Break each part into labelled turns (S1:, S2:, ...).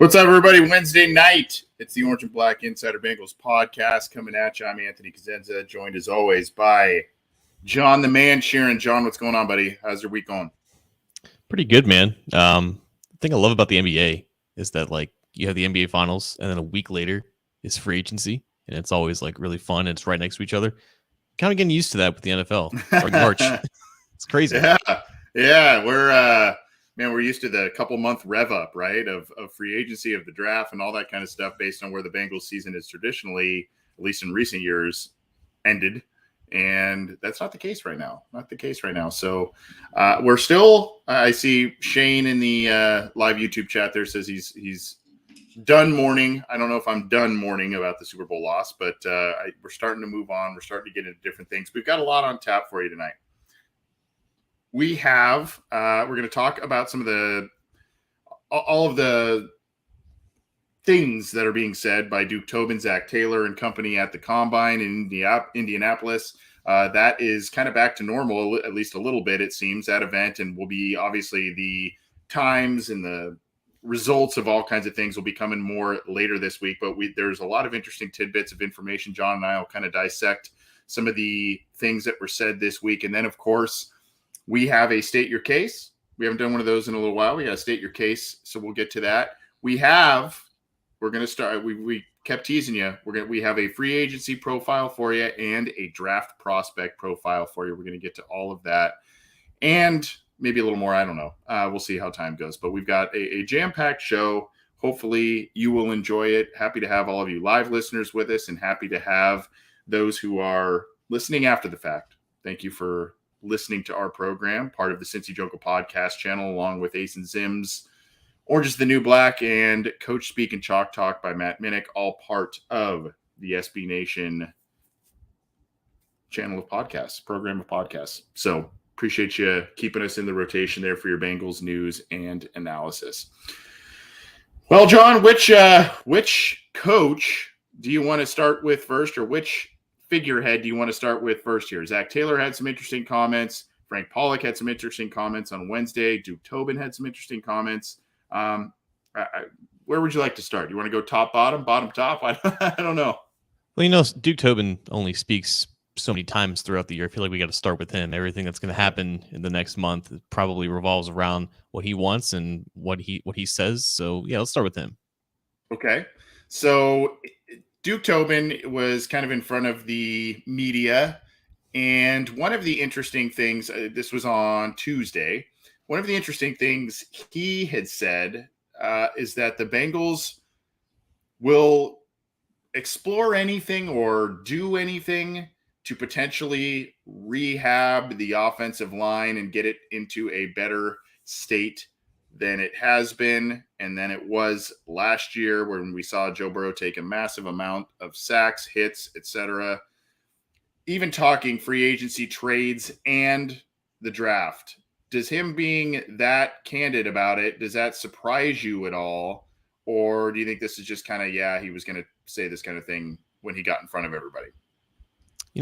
S1: What's up, everybody? Wednesday night. It's the Orange and Black Insider Bengals podcast coming at you. I'm Anthony Cosenza, joined as always by John the Man Sheeran. John, what's going on, buddy? How's your week going?
S2: Pretty good, man. The thing I love about the NBA is that you have the NBA finals and then a week later is free agency, and it's always really fun. And it's right next to each other. Kind of getting used to that with the NFL. Or March. It's crazy.
S1: Yeah. We're used to the couple-month rev-up, right, of free agency, of the draft, and all that kind of stuff based on where the Bengals season is traditionally, at least in recent years, ended. And that's not the case right now. So we're still I see Shane in the live YouTube chat there says he's done mourning. I don't know if I'm done mourning about the Super Bowl loss, but we're starting to move on. We're starting to get into different things. We've got a lot on tap for you tonight. We have we're going to talk about some of all of the things that are being said by Duke Tobin, Zach Taylor, and company at the Combine in Indianapolis. That is kind of back to normal, at least a little bit, it seems, that event, and will be obviously the times and the results of all kinds of things will be coming more later this week. But there's a lot of interesting tidbits of information. John and I will kind of dissect some of the things that were said this week. And then, of course, we have a State Your Case. We haven't done one of those in a little while. We got to State Your Case, so we'll get to that. We're going to start. We kept teasing you. We have a free agency profile for you and a draft prospect profile for you. We're going to get to all of that and maybe a little more. I don't know. We'll see how time goes. But we've got a jam-packed show. Hopefully you will enjoy it. Happy to have all of you live listeners with us and happy to have those who are listening after the fact. Thank you for listening to our program, part of the Cincy Joker podcast channel, along with Ace and Zims, Orange is the New Black, and Coach Speak and Chalk Talk by Matt Minnick, all part of the SB Nation channel of podcasts, program of podcasts. So appreciate you keeping us in the rotation there for your Bengals news and analysis. Well, John, which coach do you want to start with first, or which figurehead do you want to start with first here? Zach Taylor had some interesting comments. Frank Pollock had some interesting comments on Wednesday. Duke Tobin had some interesting comments. Where would you like to start? You want to go top, bottom top? I don't know.
S2: Well, Duke Tobin only speaks so many times throughout the year. I feel like we got to start with him. Everything that's going to happen in the next month probably revolves around what he wants and what he says. So yeah, let's start with him.
S1: Okay. So Duke Tobin was kind of in front of the media, and one of the interesting things, this was on Tuesday, one of the interesting things he had said is that the Bengals will explore anything or do anything to potentially rehab the offensive line and get it into a better state than it has been and than it was last year, when we saw Joe Burrow take a massive amount of sacks, hits, etc. Even talking free agency, trades, and the draft. Does him being that candid about it, does that surprise you at all? Or do you think this is just kind of, he was going to say this kind of thing when he got in front of everybody?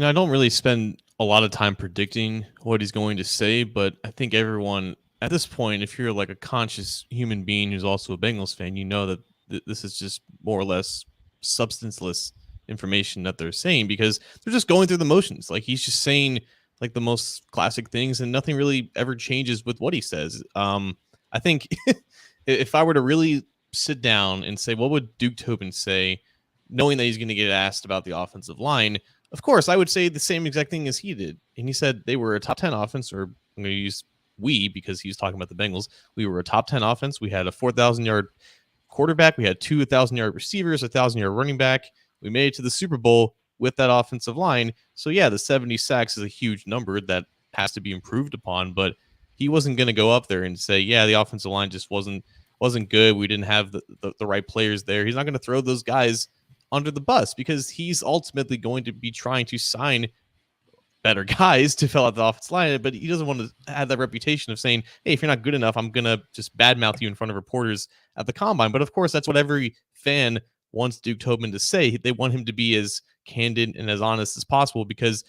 S2: I don't really spend a lot of time predicting what he's going to say, but I think everyone at this point, if you're like a conscious human being who's also a Bengals fan, you know that this is just more or less substanceless information that they're saying, because they're just going through the motions. He's just saying the most classic things, and nothing really ever changes with what he says. I think if I were to really sit down and say, what would Duke Tobin say, knowing that he's going to get asked about the offensive line, of course, I would say the same exact thing as he did. And he said they were a top 10 offense, or I'm going to use we, because he was talking about the Bengals. We were a top 10 offense. We had a 4,000-yard quarterback. We had 2 1,000-yard receivers, a 1,000-yard running back. We made it to the Super Bowl with that offensive line. So yeah, the 70 sacks is a huge number that has to be improved upon, but he wasn't going to go up there and say, yeah, the offensive line just wasn't good. We didn't have the right players there. He's not going to throw those guys under the bus, because he's ultimately going to be trying to sign better guys to fill out the offensive line, but he doesn't want to have that reputation of saying, hey, if you're not good enough, I'm going to just badmouth you in front of reporters at the Combine. But of course, that's what every fan wants Duke Tobin to say. They want him to be as candid and as honest as possible, because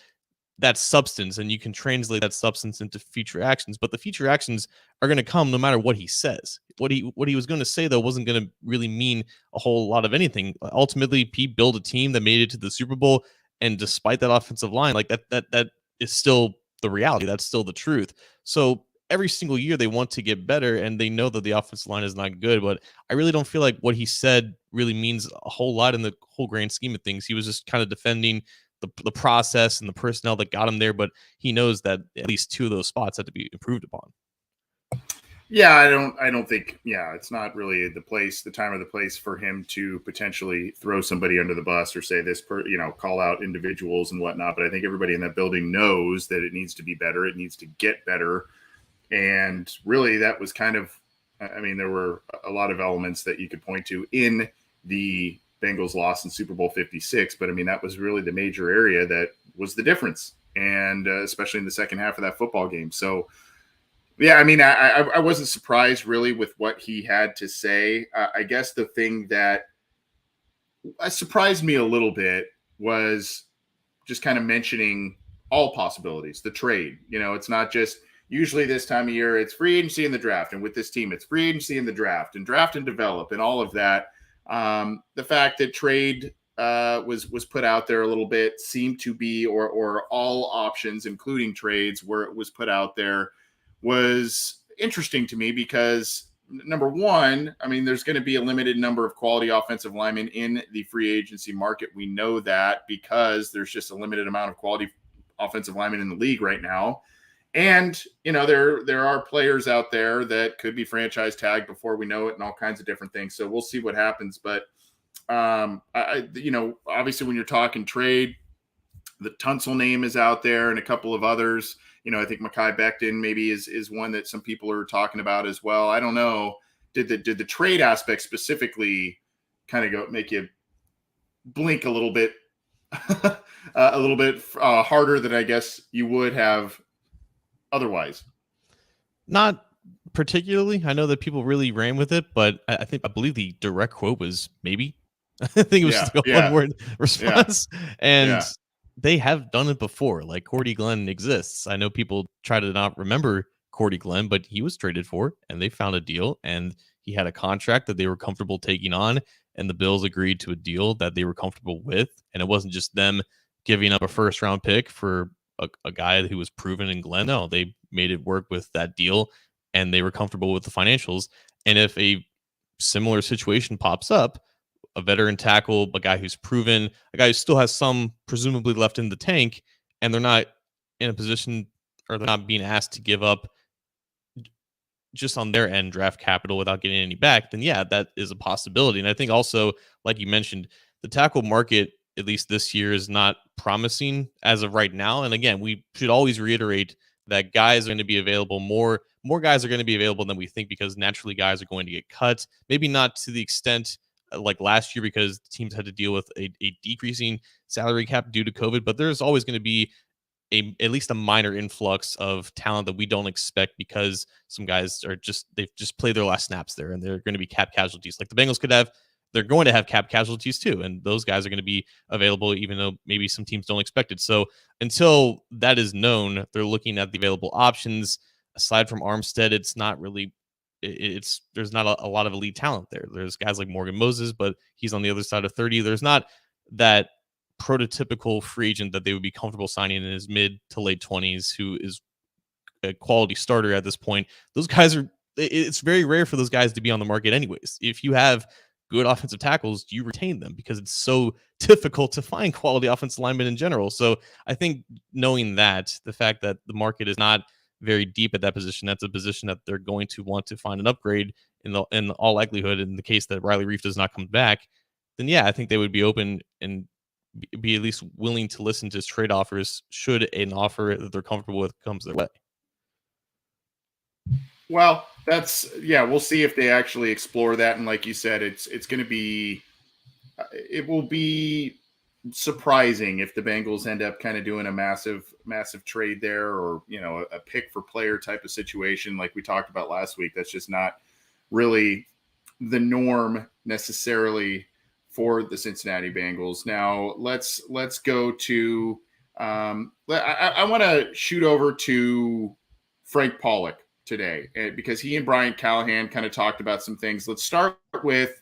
S2: that's substance, and you can translate that substance into future actions. But the future actions are going to come no matter what he says. what he was going to say though wasn't going to really mean a whole lot of anything. Ultimately, he built a team that made it to the Super Bowl, and despite that offensive line, like that is still the reality. That's still the truth. So every single year they want to get better, and they know that the offensive line is not good. But I really don't feel like what he said really means a whole lot in the whole grand scheme of things. He was just kind of defending the process and the personnel that got him there, but he knows that at least two of those spots had to be improved upon.
S1: Yeah, I don't think, yeah, it's not really the time or the place for him to potentially throw somebody under the bus or say call out individuals and whatnot. But I think everybody in that building knows that it needs to be better. It needs to get better. And really that was kind of, I mean, there were a lot of elements that you could point to in the Bengals loss in Super Bowl 56. But I mean, that was really the major area that was the difference. And especially in the second half of that football game. So, yeah, I mean, I wasn't surprised really with what he had to say. I guess the thing that surprised me a little bit was just kind of mentioning all possibilities, the trade. It's not just usually this time of year, it's free agency in the draft. And with this team, it's free agency in the draft and develop and all of that. The fact that trade was put out there a little bit seemed to be, or all options, including trades, where it was put out there, was interesting to me because number one, I mean, there's going to be a limited number of quality offensive linemen in the free agency market. We know that because there's just a limited amount of quality offensive linemen in the league right now. And, there are players out there that could be franchise tagged before we know it and all kinds of different things. So we'll see what happens. But, obviously when you're talking trade, the Tunsil name is out there and a couple of others. I think Mekhi Becton maybe is one that some people are talking about as well. I don't know. Did the trade aspect specifically kind of make you blink a little bit, harder than I guess you would have otherwise?
S2: Not particularly. I know that people really ran with it, but I believe the direct quote was maybe. I think it was just a one-word response. Yeah. And they have done it before. Like Cordy Glenn exists. I know people try to not remember Cordy Glenn, but he was traded for, and they found a deal, and he had a contract that they were comfortable taking on, and the Bills agreed to a deal that they were comfortable with, and it wasn't just them giving up a first-round pick for a guy who was proven in Glenn. No, they made it work with that deal, and they were comfortable with the financials. And if a similar situation pops up, a veteran tackle, a guy who's proven, a guy who still has some presumably left in the tank, and they're not in a position, or they're not being asked to give up just on their end draft capital without getting any back, then yeah, that is a possibility. And I think also, like you mentioned, the tackle market, at least this year, is not promising as of right now. And again, we should always reiterate that guys are going to be available. More guys are going to be available than we think, because naturally guys are going to get cut. Maybe not to the extent like last year, because teams had to deal with a decreasing salary cap due to COVID, but there's always going to be at least a minor influx of talent that we don't expect, because some guys they've just played their last snaps there, and they're going to be cap casualties. Like the Bengals they're going to have cap casualties too, and those guys are going to be available, even though maybe some teams don't expect it. So until that is known, they're looking at the available options. Aside from Armstead, it's not really, there's not a lot of elite talent there. There's guys like Morgan Moses, but he's on the other side of 30. There's not that prototypical free agent that they would be comfortable signing in his mid to late 20s who is a quality starter at this point. Those guys it's very rare for those guys to be on the market anyways. If you have good offensive tackles, you retain them, because it's so difficult to find quality offensive linemen in general. So I think knowing that, the fact that the market is not very deep at that position, that's a position that they're going to want to find an upgrade in all likelihood. In the case that Riley Reif does not come back, then yeah, I think they would be open and be at least willing to listen to trade offers should an offer that they're comfortable with comes their way.
S1: Well, we'll see if they actually explore that. And like you said, it will be surprising if the Bengals end up kind of doing a massive trade there, or, a pick for player type of situation like we talked about last week. That's just not really the norm necessarily for the Cincinnati Bengals. Now let's go to I want to shoot over to Frank Pollock today, and because he and Brian Callahan kind of talked about some things. Let's start with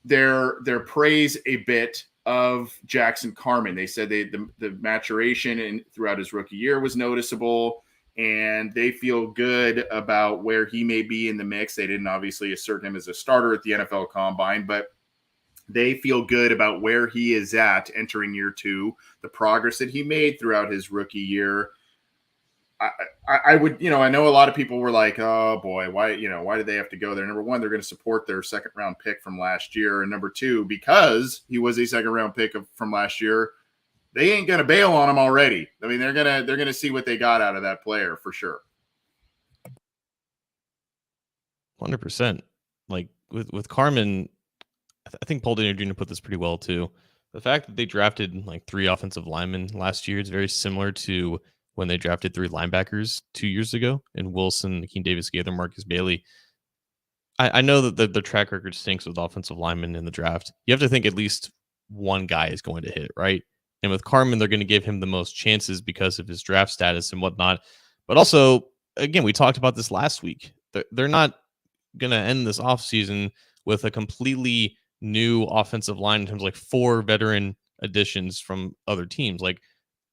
S1: their praise a bit of Jackson Carman. They said the maturation and throughout his rookie year was noticeable, and they feel good about where he may be in the mix. They didn't obviously assert him as a starter at the NFL Combine, but they feel good about where he is at entering year two, the progress that he made throughout his rookie year. I would, I know a lot of people were like, oh boy, why did they have to go there? Number one, they're going to support their second round pick from last year. And number two, because he was a second round pick from last year, they ain't going to bail on him already. I mean, they're going to see what they got out of that player for sure.
S2: 100%. Like with Carman, I think Paul Daniel Jr. put this pretty well too. The fact that they drafted like 3 offensive linemen last year is very similar to when they drafted 3 linebackers 2 years ago in Wilson, Akeem Davis Gaither, Marcus Bailey. I know that the track record stinks with offensive linemen in the draft. You have to think at least one guy is going to hit, right? And with Carman, they're going to give him the most chances because of his draft status and whatnot. But also, again, we talked about this last week. They're not going to end this offseason with a completely new offensive line in terms of like 4 veteran additions from other teams. Like,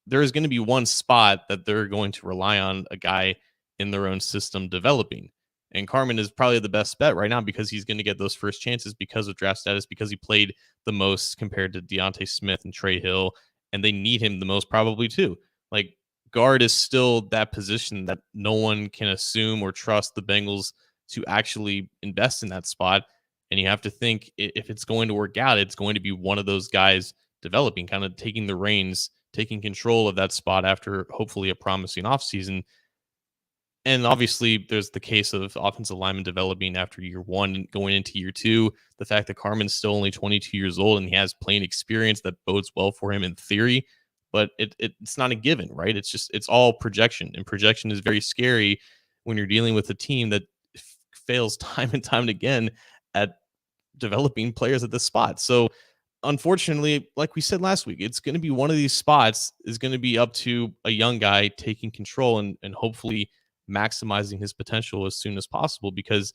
S2: there is going to be one spot that they're going to rely on a guy in their own system developing. And Carman is probably the best bet right now because he's going to get those first chances because of draft status, because he played the most compared to Deontay Smith and Trey Hill, and they need him the most probably too. Like, guard is still that position that no one can assume or trust the Bengals to actually invest in that spot. And you have to think if it's going to work out, it's going to be one of those guys developing, kind of taking the reins, taking control of that spot after hopefully a promising offseason. And obviously, there's the case of offensive lineman developing after year 1 going into year 2. The fact that Carman's still only 22 years old and he has playing experience that bodes well for him in theory, but it's not a given, right? It's all projection, and projection is very scary when you're dealing with a team that fails time and time again at developing players at this spot. So unfortunately, like we said last week, it's going to be one of these spots is going to be up to a young guy taking control and hopefully maximizing his potential as soon as possible, because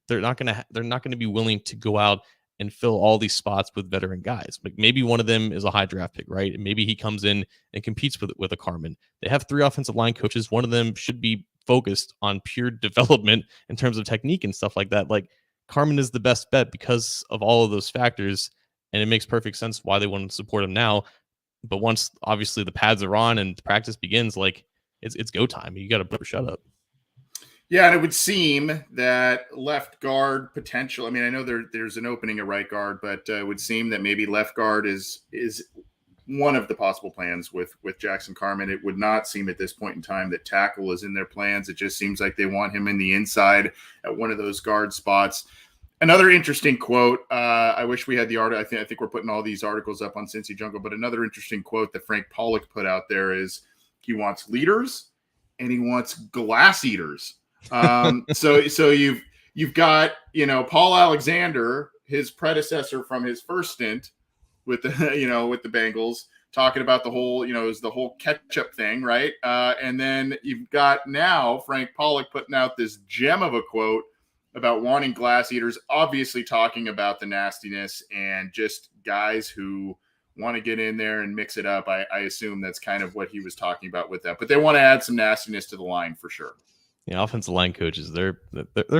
S2: they're not going to be willing to go out and fill all these spots with veteran guys. Like, maybe one of them is a high draft pick, right? And maybe he comes in and competes with a Carman. They have 3 offensive line coaches. One of them should be focused on pure development in terms of technique and stuff like that. Like, Carman is the best bet because of all of those factors. And it makes perfect sense why they want to support him now. But once obviously the pads are on and practice begins, like, it's go time. You got to put or shut up.
S1: Yeah, and it would seem that left guard potential. I mean, I know there's an opening at right guard, but it would seem that maybe left guard is one of the possible plans with Jackson Carman. It would not seem at this point in time that tackle is in their plans. It just seems like they want him in the inside at one of those guard spots. Another interesting quote. I wish we had the article. I think we're putting all these articles up on Cincy Jungle. But another interesting quote that Frank Pollock put out there is he wants leaders and he wants glass eaters. So you've got Paul Alexander, his predecessor from his first stint with the with the Bengals, talking about the whole it was the whole ketchup thing, right? And then you've got now Frank Pollock putting out this gem of a quote about wanting glass eaters, obviously talking about the nastiness and just guys who want to get in there and mix it up. I assume that's kind of what he was talking about with that, but they want to add some nastiness to the line for sure.
S2: Yeah, offensive line coaches, they're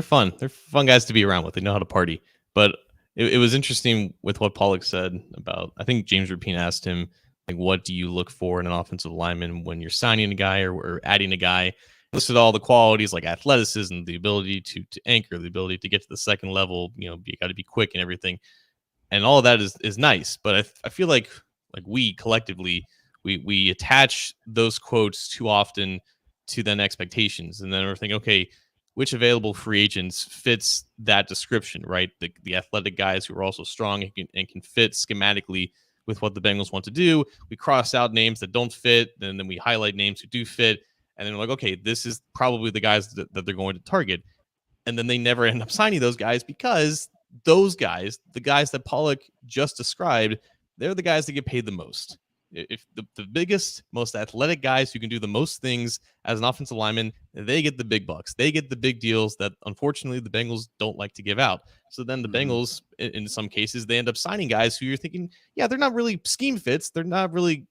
S2: fun. They're fun guys to be around with. They know how to party. But it was interesting with what Pollock said about, I think James Rapine asked him, like, what do you look for in an offensive lineman when you're signing a guy or adding a guy? Listed all the qualities like athleticism, the ability to anchor, the ability to get to the second level. You got to be quick and everything, and all of that is nice. But I feel like we collectively we attach those quotes too often to then expectations, and then we're thinking, okay, which available free agents fits that description, right? The athletic guys who are also strong and can fit schematically with what the Bengals want to do. We cross out names that don't fit, and then we highlight names who do fit. And then we're like, okay, this is probably the guys that they're going to target. And then they never end up signing those guys because those guys, the guys that Pollock just described, they're the guys that get paid the most. If the biggest, most athletic guys who can do the most things as an offensive lineman, they get the big bucks. They get the big deals that unfortunately the Bengals don't like to give out. So then the Bengals, in some cases, they end up signing guys who you're thinking, yeah, they're not really scheme fits. They're not really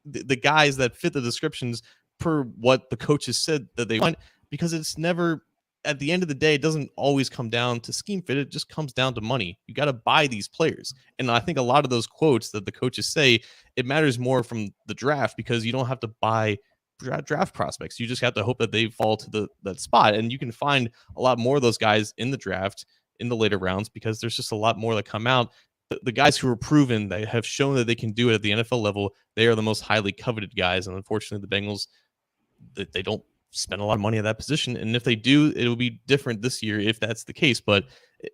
S2: the guys that fit the descriptions per what the coaches said that they want, because it's never, at the end of the day, it doesn't always come down to scheme fit. It just comes down to money. You got to buy these players. And I think a lot of those quotes that the coaches say, it matters more from the draft because you don't have to buy draft prospects. You just have to hope that they fall to that spot. And you can find a lot more of those guys in the draft in the later rounds because there's just a lot more that come out. The guys who are proven, they have shown that they can do it at the NFL level, they are the most highly coveted guys. And unfortunately, the Bengals, they don't spend a lot of money at that position. And if they do, it will be different this year if that's the case. But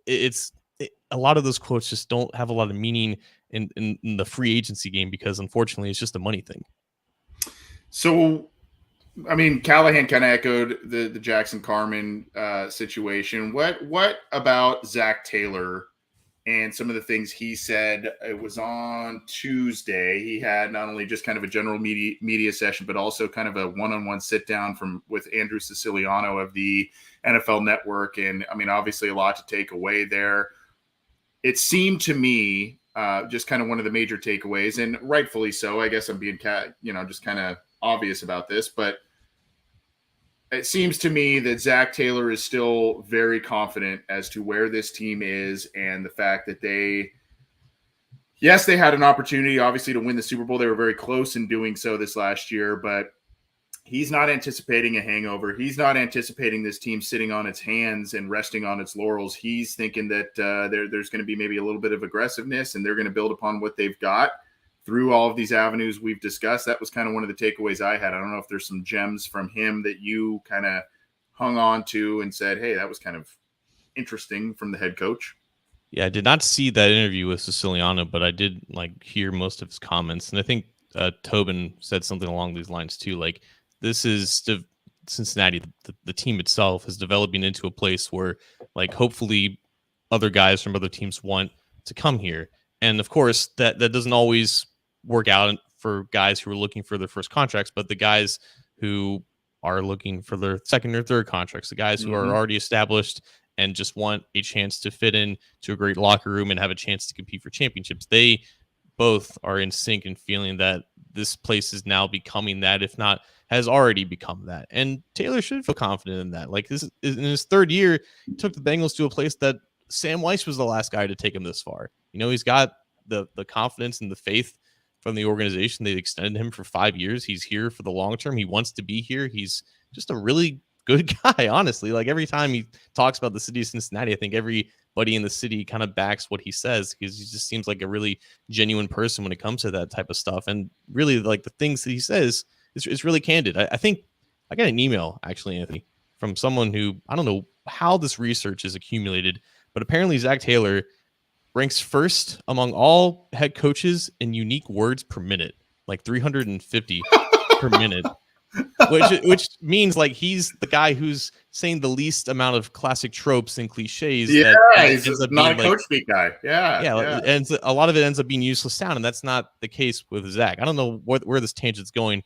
S2: a lot of those quotes just don't have a lot of meaning in the free agency game because unfortunately it's just a money thing.
S1: So, I mean, Callahan kind of echoed the Jackson Carman situation. What about Zach Taylor and some of the things he said? It was on Tuesday. He had not only just kind of a general media session, but also kind of a one-on-one sit down with Andrew Siciliano of the NFL Network. And I mean, obviously a lot to take away there. It seemed to me just kind of one of the major takeaways, and rightfully so. I guess I'm being just kind of obvious about this, but it seems to me that Zach Taylor is still very confident as to where this team is and the fact that they had an opportunity, obviously, to win the Super Bowl. They were very close in doing so this last year, but he's not anticipating a hangover. He's not anticipating this team sitting on its hands and resting on its laurels. He's thinking that there's going to be maybe a little bit of aggressiveness and they're going to build upon what they've got through all of these avenues we've discussed. That was kind of one of the takeaways I had. I don't know if there's some gems from him that you kind of hung on to and said, hey, that was kind of interesting from the head coach.
S2: Yeah, I did not see that interview with Siciliano, but I did hear most of his comments. And I think Tobin said something along these lines too. Like, this is Cincinnati, the team itself is developing into a place where hopefully other guys from other teams want to come here. And of course that doesn't always work out for guys who are looking for their first contracts, but the guys who are looking for their second or third contracts, the guys who are already established and just want a chance to fit in to a great locker room and have a chance to compete for championships, they both are in sync and feeling that this place is now becoming that, if not has already become that. And Taylor should feel confident in that. This is in his third year, he took the Bengals to a place that Sam Weiss was the last guy to take him this far. He's got the confidence and the faith from the organization. They extended him for 5 years. He's here for the long term. He wants to be here. He's just a really good guy, honestly. Every time he talks about the city of Cincinnati, I think everybody in the city kind of backs what he says because he just seems like a really genuine person when it comes to that type of stuff. And really, the things that he says is really candid. I think I got an email, actually, Anthony, from someone who, I don't know how this research is accumulated, but apparently Zach Taylor ranks first among all head coaches in unique words per minute, 350 per minute, which means he's the guy who's saying the least amount of classic tropes and cliches.
S1: Yeah,
S2: that
S1: he's just not a coach speak guy. Yeah.
S2: And a lot of it ends up being useless sound, and that's not the case with Zach. I don't know where this tangent's going.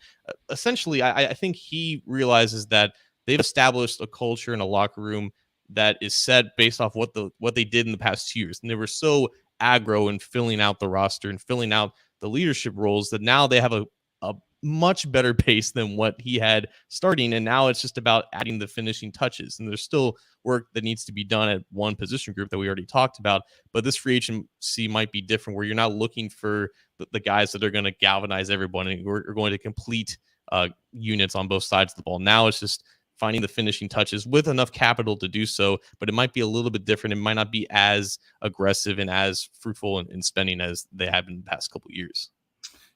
S2: Essentially, I think he realizes that they've established a culture in a locker room that is set based off what they did in the past 2 years. And they were so aggro in filling out the roster and filling out the leadership roles that now they have a much better pace than what he had starting. And now it's just about adding the finishing touches. And there's still work that needs to be done at one position group that we already talked about. But this free agency might be different, where you're not looking for the guys that are going to galvanize everyone and are going to complete units on both sides of the ball. Now it's just finding the finishing touches with enough capital to do so, but it might be a little bit different. It might not be as aggressive and as fruitful in spending as they have in the past couple of years.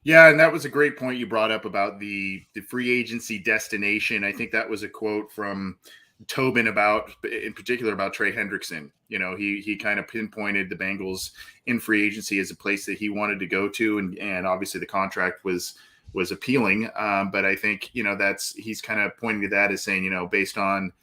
S1: Yeah, and that was a great point you brought up about the free agency destination. I think that was a quote from Tobin in particular about Trey Hendrickson. He kind of pinpointed the Bengals in free agency as a place that he wanted to go to, and obviously the contract was appealing. But I think, he's kind of pointing to that as saying, based on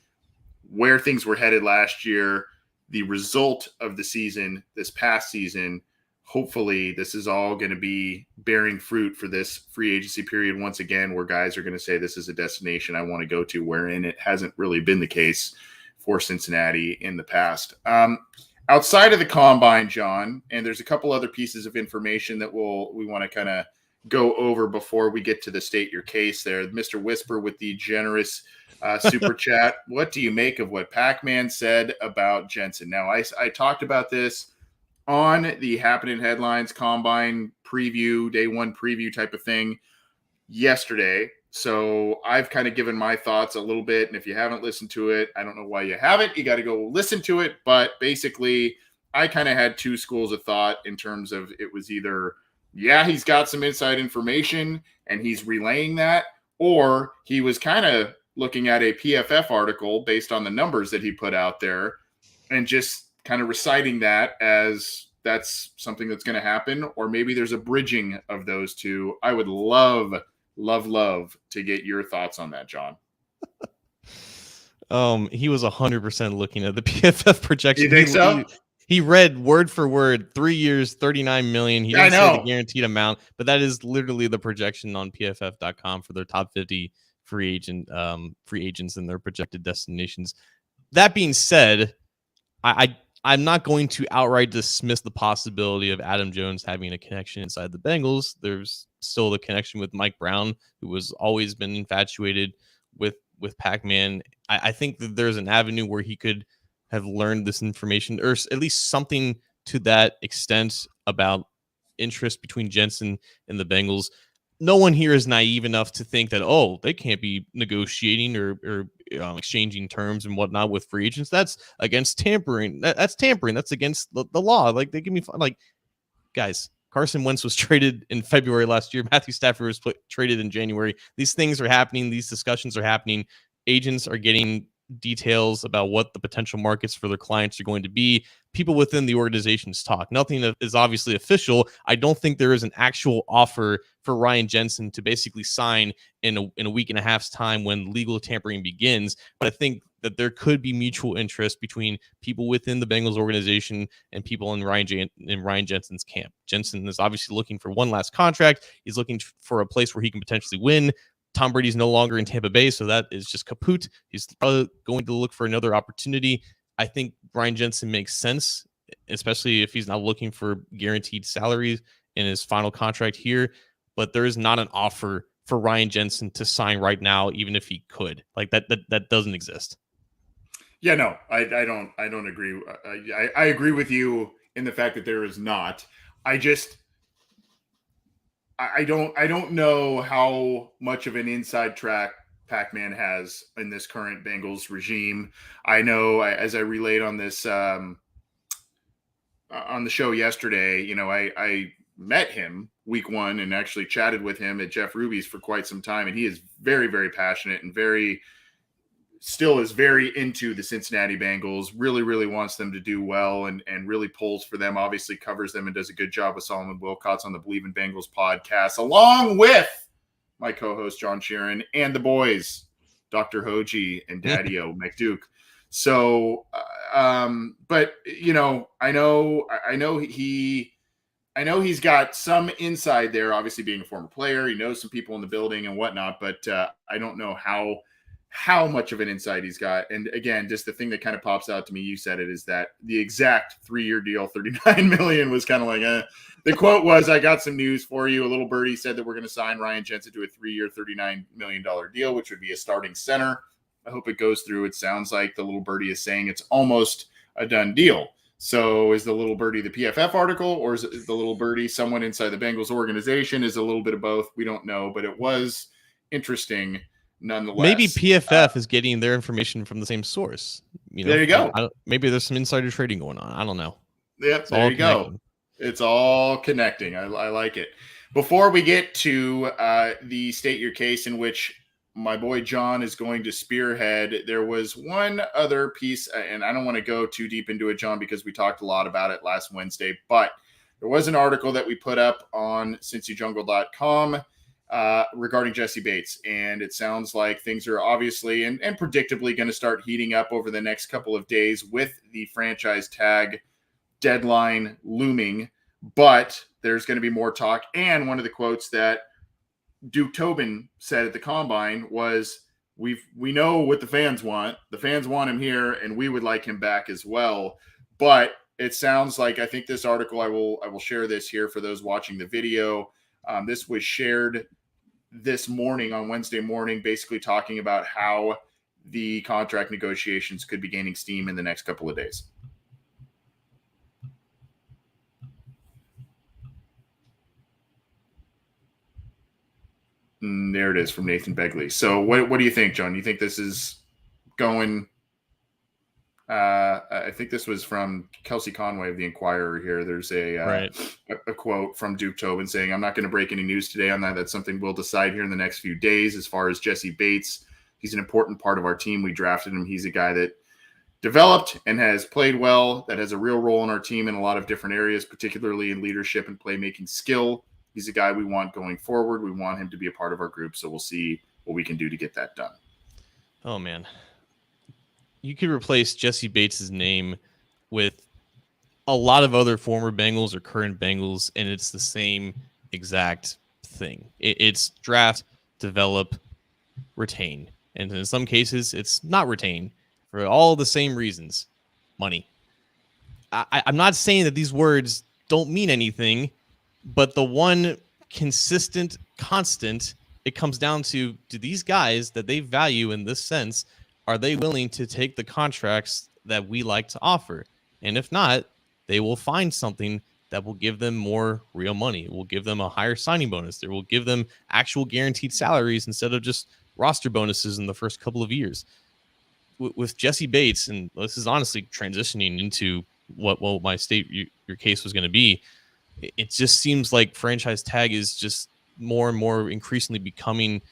S1: where things were headed last year, the result of the season, this past season, hopefully this is all going to be bearing fruit for this free agency period once again, where guys are going to say this is a destination I want to go to, wherein it hasn't really been the case for Cincinnati in the past. Outside of the combine, John, and there's a couple other pieces of information that we want to kind of go over before we get to the state your case there. Mr. Whisper with the generous super chat. What do you make of what Pac-Man said about Jensen? Now, I talked about this on the Happening Headlines Combine preview, day one preview type of thing yesterday. So I've kind of given my thoughts a little bit. And if you haven't listened to it, I don't know why you haven't. You got to go listen to it. But basically, I kind of had two schools of thought in terms of it was either, yeah, he's got some inside information and he's relaying that, or he was kind of looking at a PFF article based on the numbers that he put out there and just kind of reciting that as that's something that's going to happen, or maybe there's a bridging of those two. I would love to get your thoughts on that, John.
S2: He was 100% looking at the PFF projection.
S1: You think so?
S2: He read word for word, 3 years, 39 million. He didn't say the guaranteed amount, but that is literally the projection on PFF.com for their top 50 free agents and their projected destinations. That being said, I'm not going to outright dismiss the possibility of Adam Jones having a connection inside the Bengals. There's still the connection with Mike Brown, who has always been infatuated with Pac-Man. I think that there's an avenue where he could have learned this information, or at least something to that extent about interest between Jensen and the Bengals. No one here is naive enough to think that, oh, they can't be negotiating or exchanging terms and whatnot with free agents. That's against tampering. That's tampering. That's against the law. Like, they give me fun. Like, guys, Carson Wentz was traded in February last year. Matthew Stafford was traded in January. These things are happening. These discussions are happening. Agents are getting details about what the potential markets for their clients are going to be. People within the organizations talk. Nothing that is obviously official. I don't think there is an actual offer for Ryan Jensen to basically sign in a week and a half's time when legal tampering begins. But I think that there could be mutual interest between people within the Bengals organization and people in Ryan Jensen's camp. Jensen is obviously looking for one last contract. He's looking for a place where he can potentially win. Tom Brady's no longer in Tampa Bay, so that is just kaput. He's probably going to look for another opportunity. I think Ryan Jensen makes sense, especially if he's not looking for guaranteed salaries in his final contract here. But there is not an offer for Ryan Jensen to sign right now, even if he could. Like, that doesn't exist.
S1: Yeah, no, I don't agree. I agree with you in the fact that there is not. I don't know how much of an inside track Pac-Man has in this current Bengals regime. I know, as I relayed on this on the show yesterday, you know, I met him week one and actually chatted with him at Jeff Ruby's for quite some time, and he is very, very passionate and still is very into the Cincinnati Bengals, really wants them to do well and really pulls for them, obviously covers them and does a good job with Solomon Wilcots on the Believe in Bengals podcast, along with my co-host John Sheeran and the boys, Dr. Hoji and Daddy-O McDuke. So, but you know, I know he's got some inside there, obviously being a former player. He knows some people in the building and whatnot, but I don't know how much of an insight he's got. And again, just the thing that kind of pops out to me, you said it, is that the exact 3-year deal, $39 million, was kind of like, the quote was, "I got some news for you. A little birdie said that we're going to sign Ryan Jensen to a 3-year, $39 million deal, which would be a starting center. I hope it goes through." It sounds like the little birdie is saying it's almost a done deal. So is the little birdie the PFF article, or is it the little birdie someone inside the Bengals organization? Is a little bit of both. We don't know, but it was interesting nonetheless.
S2: Maybe PFF is getting their information from the same source. You know,
S1: there you go.
S2: Maybe there's some insider trading going on. I don't know.
S1: Yep, there you go. It's all connecting. I like it. Before we get to the state your case, in which my boy John is going to spearhead, there was one other piece, and I don't want to go too deep into it, John, because we talked a lot about it last Wednesday, but there was an article that we put up on cincyjungle.com regarding Jesse Bates, and it sounds like things are obviously and predictably going to start heating up over the next couple of days with the franchise tag deadline looming but there's going to be more talk. And one of the quotes that Duke Tobin said at the combine was, we know what the fans want. The fans want him here, and we would like him back as well. But it sounds like, I think this article, I will share this here for those watching the video. This was shared this morning on Wednesday morning, basically talking about how the contract negotiations could be gaining steam in the next couple of days. And there it is from Nathan Begley. So what do you think, John? You think this is going? I think this was from Kelsey Conway of the Inquirer here. There's a quote from Duke Tobin saying, "I'm not going to break any news today on that. That's something we'll decide here in the next few days. As far as Jesse Bates, he's an important part of our team. We drafted him. He's a guy that developed and has played well, that has a real role in our team in a lot of different areas, particularly in leadership and playmaking skill. He's a guy we want going forward. We want him to be a part of our group, so we'll see what we can do to get that done."
S2: Oh, man. You could replace Jesse Bates' name with a lot of other former Bengals or current Bengals, and it's the same exact thing. It's draft, develop, retain. And in some cases, it's not retain for all the same reasons. Money. I'm not saying that these words don't mean anything, but the one consistent constant, it comes down to, do these guys that they value in this sense, are they willing to take the contracts that we like to offer? And if not, they will find something that will give them more real money. It will give them a higher signing bonus. It will give them actual guaranteed salaries instead of just roster bonuses in the first couple of years. With Jesse Bates, and this is honestly transitioning into what my state your case was going to be, it just seems like franchise tag is just more and more increasingly becoming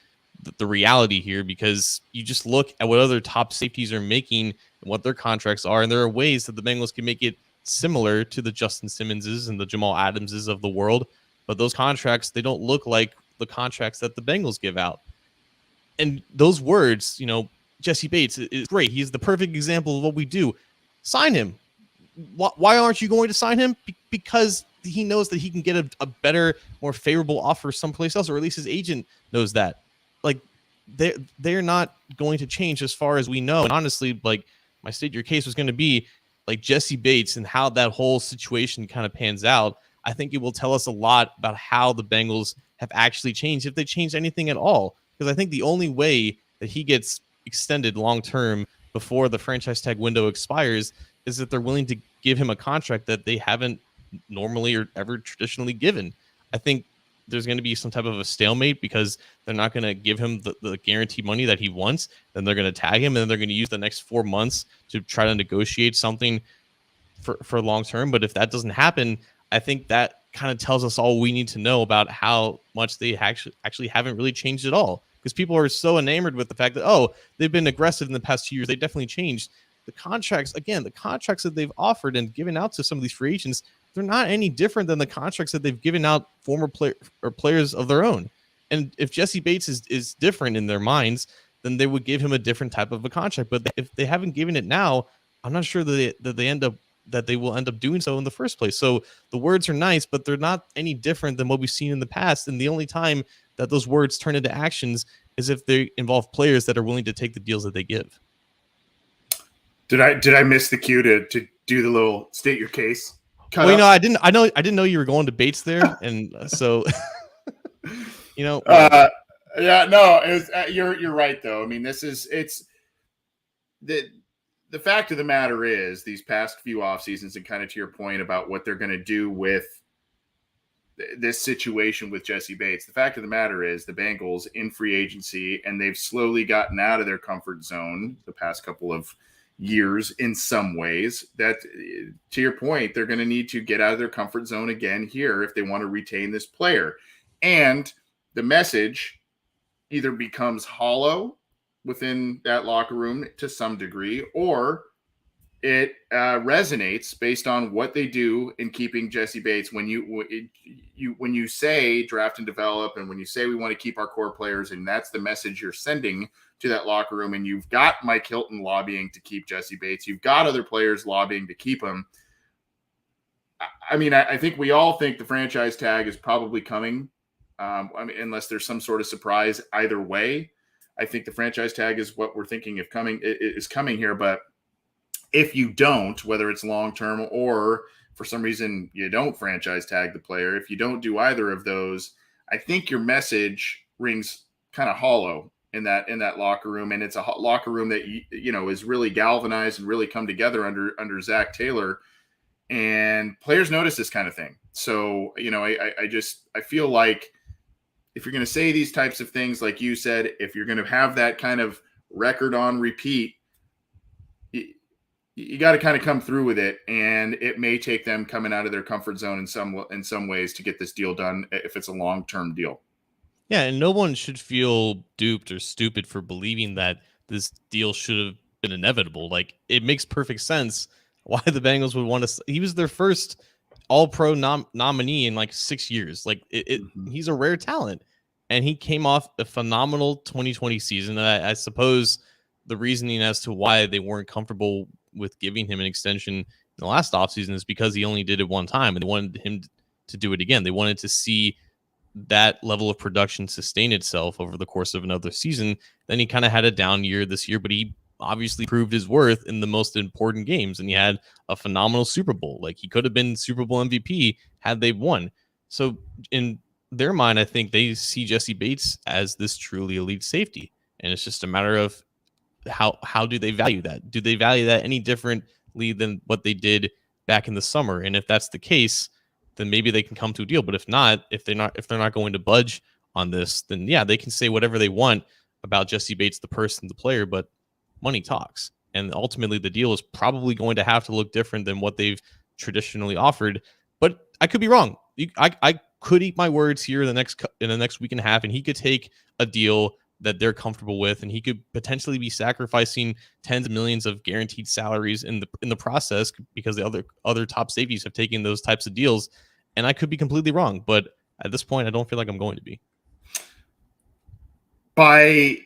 S2: the reality here, because you just look at what other top safeties are making and what their contracts are, and there are ways that the Bengals can make it similar to the Justin Simmonses and the Jamal Adamses of the world, but those contracts, they don't look like the contracts that the Bengals give out. And those words, Jesse Bates is great. He's the perfect example of what we do. Sign him. Why aren't you going to sign him? Because he knows that he can get a better, more favorable offer someplace else, or at least his agent knows that. Like, they're not going to change as far as we know. And honestly, like, my state your case was going to be like Jesse Bates and how that whole situation kind of pans out. I think it will tell us a lot about how the Bengals have actually changed, if they changed anything at all. Because I think the only way that he gets extended long term before the franchise tag window expires is that they're willing to give him a contract that they haven't normally or ever traditionally given. I think there's going to be some type of a stalemate because they're not going to give him the guaranteed money that he wants. Then they're going to tag him, and then they're going to use the next 4 months to try to negotiate something for long term. But if that doesn't happen, I think that kind of tells us all we need to know about how much they actually haven't really changed at all. Because people are so enamored with the fact that, oh, they've been aggressive in the past 2 years. They definitely changed. The contracts that they've offered and given out to some of these free agents, they're not any different than the contracts that they've given out former players of their own. And if Jesse Bates is different in their minds, then they would give him a different type of a contract. But if they haven't given it now, I'm not sure that they will end up doing so in the first place. So the words are nice, but they're not any different than what we've seen in the past. And the only time that those words turn into actions is if they involve players that are willing to take the deals that they give.
S3: Did I miss the cue to do the little state your case?
S2: Well, I didn't know you were going to Bates there, and so
S1: Yeah, no, it was, you're right though. I mean, it's the fact of the matter is, these past few off seasons, and kind of to your point about what they're going to do with this situation with Jesse Bates, the fact of the matter is the Bengals in free agency, and they've slowly gotten out of their comfort zone the past couple of years in some ways, that, to your point, they're going to need to get out of their comfort zone again here if they want to retain this player. And the message either becomes hollow within that locker room to some degree, or it resonates based on what they do in keeping Jesse Bates. When you say draft and develop, and when you say we want to keep our core players, and that's the message you're sending to that locker room, and you've got Mike Hilton lobbying to keep Jesse Bates, you've got other players lobbying to keep him. I mean, I think we all think the franchise tag is probably coming. I mean, unless there's some sort of surprise either way, I think the franchise tag is what we're thinking of coming is coming here. But if you don't, whether it's long term or for some reason you don't franchise tag the player, if you don't do either of those, I think your message rings kind of hollow in that locker room, and it's a locker room that is really galvanized and really come together under Zach Taylor, and players notice this kind of thing. So I feel like if you're going to say these types of things, like you said, if you're going to have that kind of record on repeat, you got to kind of come through with it, and it may take them coming out of their comfort zone in some ways to get this deal done if it's a long-term deal.
S2: Yeah, and no one should feel duped or stupid for believing that this deal should have been inevitable. Like, it makes perfect sense why the Bengals would want to. He was their first All-Pro nominee in like 6 years. Like, he's a rare talent, and he came off a phenomenal 2020 season. I suppose the reasoning as to why they weren't comfortable with giving him an extension in the last offseason is because he only did it one time, and they wanted him to do it again. They wanted to see that level of production sustain itself over the course of another season. Then he kind of had a down year this year, but he obviously proved his worth in the most important games, and he had a phenomenal Super Bowl. Like, he could have been Super Bowl MVP had they won. So in their mind, I think they see Jesse Bates as this truly elite safety, and it's just a matter of how do they value that? Do they value that any differently than what they did back in the summer? And if that's the case, then maybe they can come to a deal. But if not, if they're not going to budge on this, then yeah, they can say whatever they want about Jesse Bates, the person, the player, but money talks. And ultimately the deal is probably going to have to look different than what they've traditionally offered. But I could be wrong. I could eat my words here in the next week and a half, and he could take a deal that they're comfortable with, and he could potentially be sacrificing tens of millions of guaranteed salaries in the process because the other top safeties have taken those types of deals. And I could be completely wrong, but at this point, I don't feel like I'm going to be.
S1: By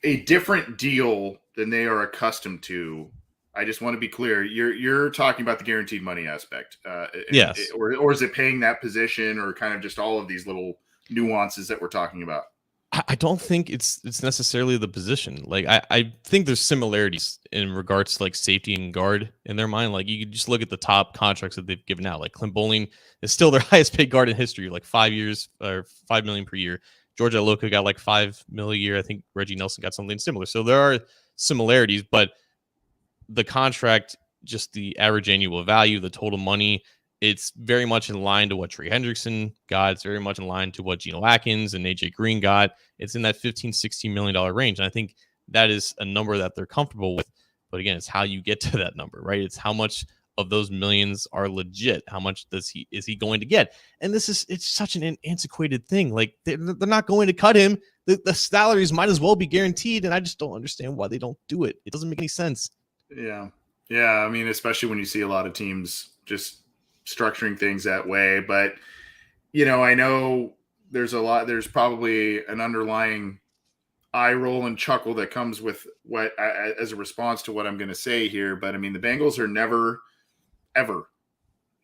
S1: a different deal than they are accustomed to, I just want to be clear. You're talking about the guaranteed money aspect,
S2: yes,
S1: or is it paying that position, or kind of just all of these little nuances that we're talking about?
S2: I don't think it's necessarily the position. Like, I think there's similarities in regards to like safety and guard in their mind. Like, you could just look at the top contracts that they've given out. Like, Clint Bowling is still their highest paid guard in history, like 5 years or $5 million per year. George Iloka got like $5 million a year. I think Reggie Nelson got something similar. So there are similarities, but the contract, just the average annual value, the total money, it's very much in line to what Trey Hendrickson got. It's very much in line to what Geno Atkins and AJ Green got. It's in that $15-16 million range. And I think that is a number that they're comfortable with. But again, it's how you get to that number, right? It's how much of those millions are legit. How much is he going to get? And it's such an antiquated thing. Like, they're not going to cut him. The salaries might as well be guaranteed. And I just don't understand why they don't do it. It doesn't make any sense.
S1: Yeah. I mean, especially when you see a lot of teams just structuring things that way. But, I know there's probably an underlying eye roll and chuckle that comes with what as a response to what I'm going to say here. But I mean, the Bengals are never, ever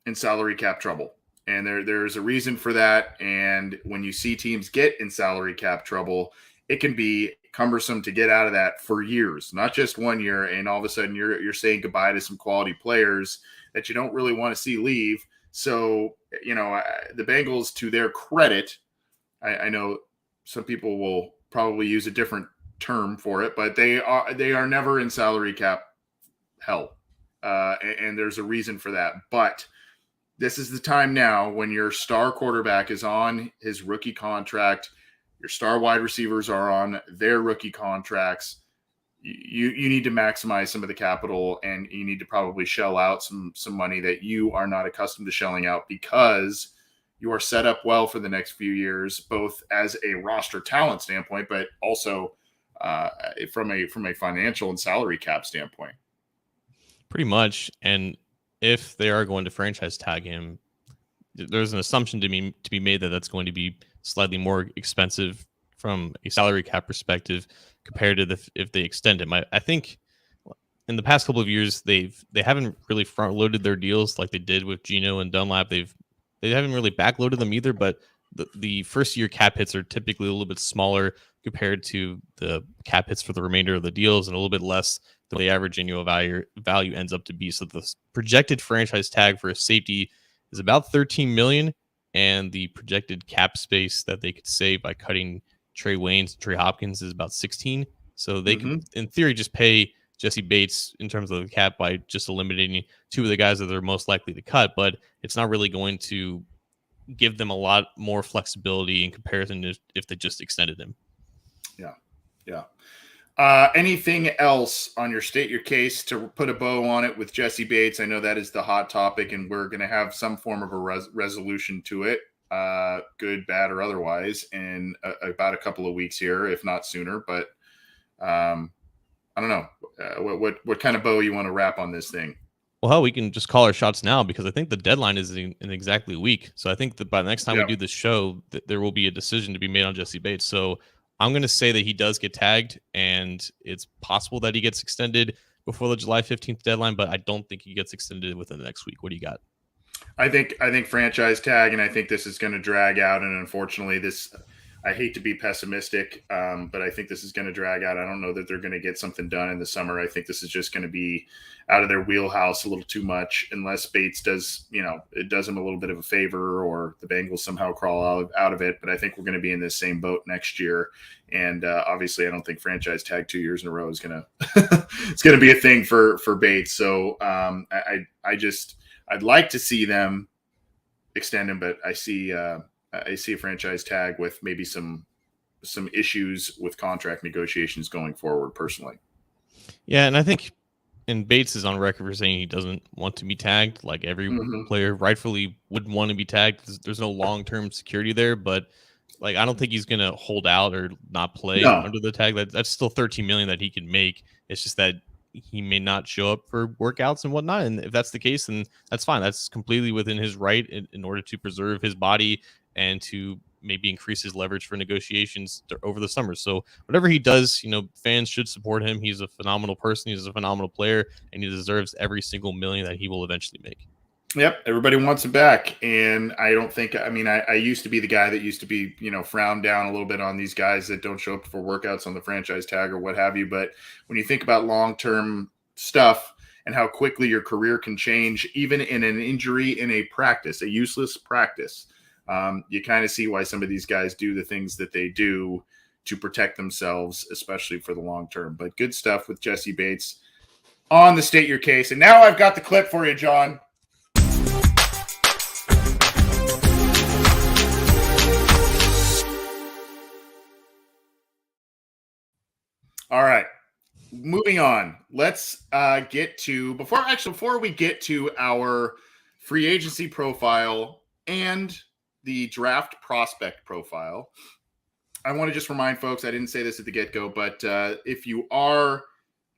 S1: in salary cap trouble. And there's a reason for that. And when you see teams get in salary cap trouble, it can be cumbersome to get out of that for years, not just 1 year. And all of a sudden you're saying goodbye to some quality players that you don't really want to see leave. So, the Bengals, to their credit, I know some people will probably use a different term for it, but they are never in salary cap hell. And there's a reason for that. But this is the time now when your star quarterback is on his rookie contract, your star wide receivers are on their rookie contracts. You need to maximize some of the capital, and you need to probably shell out some money that you are not accustomed to shelling out, because you are set up well for the next few years, both as a roster talent standpoint, but also from a financial and salary cap standpoint.
S2: Pretty much. And if they are going to franchise tag him, there's an assumption to be made that that's going to be slightly more expensive from a salary cap perspective compared to if they extend him. I think in the past couple of years, they haven't really front loaded their deals like they did with Geno and Dunlap. They haven't really backloaded them either, but the first year cap hits are typically a little bit smaller compared to the cap hits for the remainder of the deals, and a little bit less than the average annual value ends up to be. So the projected franchise tag for a safety is about $13 million, and the projected cap space that they could save by cutting Trey Waynes and Trey Hopkins is about 16. So they could, in theory, just pay Jesse Bates in terms of the cap by just eliminating two of the guys that they're most likely to cut, but it's not really going to give them a lot more flexibility in comparison to if they just extended him.
S1: Yeah. Anything else on your state your case to put a bow on it with Jesse Bates? I know that is the hot topic, and we're going to have some form of a resolution to it, good, bad, or otherwise, in about a couple of weeks here, if not sooner. But I don't know what kind of bow you want to wrap on this thing.
S2: Well, hell, we can just call our shots now because I think the deadline is in exactly a week. So I think that by the next time we do this show, there will be a decision to be made on Jesse Bates. So I'm going to say that he does get tagged, and it's possible that he gets extended before the July 15th deadline, but I don't think he gets extended within the next week. What do you got?
S1: I think franchise tag, and I think this is going to drag out. And unfortunately, I hate to be pessimistic, but I think this is going to drag out. I don't know that they're going to get something done in the summer. I think this is just going to be out of their wheelhouse a little too much, unless Bates does, it does him a little bit of a favor, or the Bengals somehow crawl out of it. But I think we're going to be in this same boat next year. And obviously, I don't think franchise tag 2 years in a row is going to it's going to be a thing for Bates. So I'd like to see them extend him, but I see a franchise tag with maybe some issues with contract negotiations going forward personally.
S2: Yeah, and I think Bates is on record for saying he doesn't want to be tagged. Like every player rightfully would want to be tagged. There's no long-term security there, but like I don't think he's going to hold out or not play under the tag. That's still $13 million that he can make. It's just that he may not show up for workouts and whatnot. And if that's the case, then that's fine. That's completely within his right in order to preserve his body and to maybe increase his leverage for negotiations over the summer. So whatever he does, fans should support him. He's a phenomenal person. He's a phenomenal player, and he deserves every single million that he will eventually make.
S1: Yep. Everybody wants him back. And I don't think, I used to be the guy that used to be, frowned down a little bit on these guys that don't show up for workouts on the franchise tag or what have you. But when you think about long-term stuff and how quickly your career can change, even in an injury in a practice, a useless practice, you kind of see why some of these guys do the things that they do to protect themselves, especially for the long term. But good stuff with Jesse Bates on the State Your Case. And now I've got the clip for you, John. All right, moving on. Let's get to before we get to our free agency profile and the draft prospect profile, I want to just remind folks, I didn't say this at the get-go, but if you are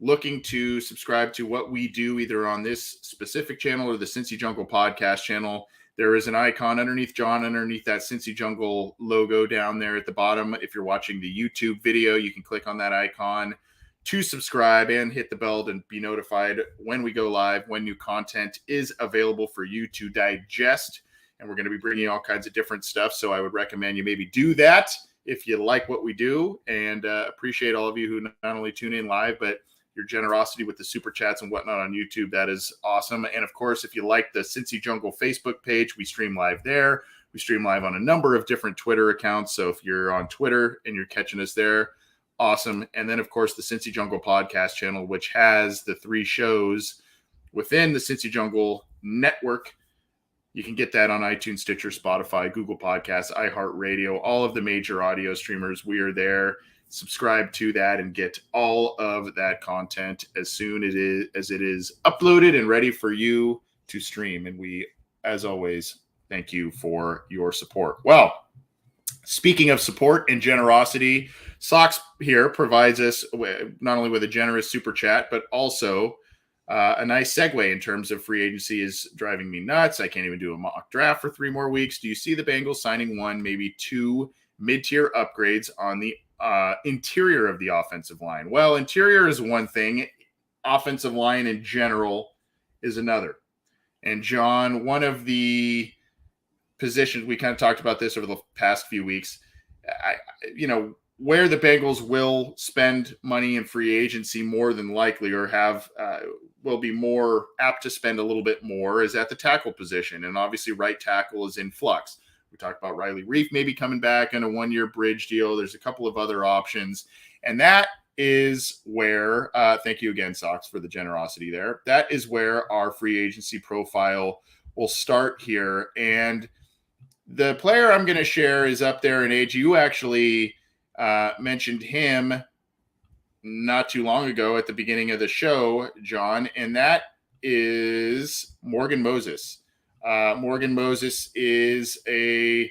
S1: looking to subscribe to what we do either on this specific channel or the Cincy Jungle podcast channel, there is an icon underneath that Cincy Jungle logo down there at the bottom. If you're watching the YouTube video, you can click on that icon to subscribe and hit the bell and be notified when we go live, when new content is available for you to digest. And we're going to be bringing all kinds of different stuff. So I would recommend you maybe do that if you like what we do, and appreciate all of you who not only tune in live, but your generosity with the super chats and whatnot on YouTube. That is awesome. And of course, if you like the Cincy Jungle Facebook page, we stream live there. We stream live on a number of different Twitter accounts. So if you're on Twitter and you're catching us there, awesome. And then of course, the Cincy Jungle podcast channel, which has the 3 shows within the Cincy Jungle network. You can get that on iTunes, Stitcher, Spotify, Google Podcasts, iHeartRadio, all of the major audio streamers. We are there. Subscribe to that and get all of that content as soon as it is uploaded and ready for you to stream. And we, as always, thank you for your support. Well, speaking of support and generosity, Sox here provides us not only with a generous super chat, but also a nice segue in terms of free agency is driving me nuts. I can't even do a mock draft for 3 more weeks. Do you see the Bengals signing 1, maybe 2 mid-tier upgrades on the interior of the offensive line? Well, interior is one thing. offensive line in general is another. And John, one of the positions, we kind of talked about this over the past few weeks, where the Bengals will spend money in free agency more than likely, or will be more apt to spend a little bit more, is at the tackle position. And obviously right tackle is in flux. We talked about Riley Reif maybe coming back on a 1-year bridge deal. There's a couple of other options. And that is where, thank you again, Sox, for the generosity there. That is where our free agency profile will start here. And the player I'm going to share is up there in age. You actually mentioned him not too long ago at the beginning of the show, John, and that is Morgan Moses. Morgan Moses is a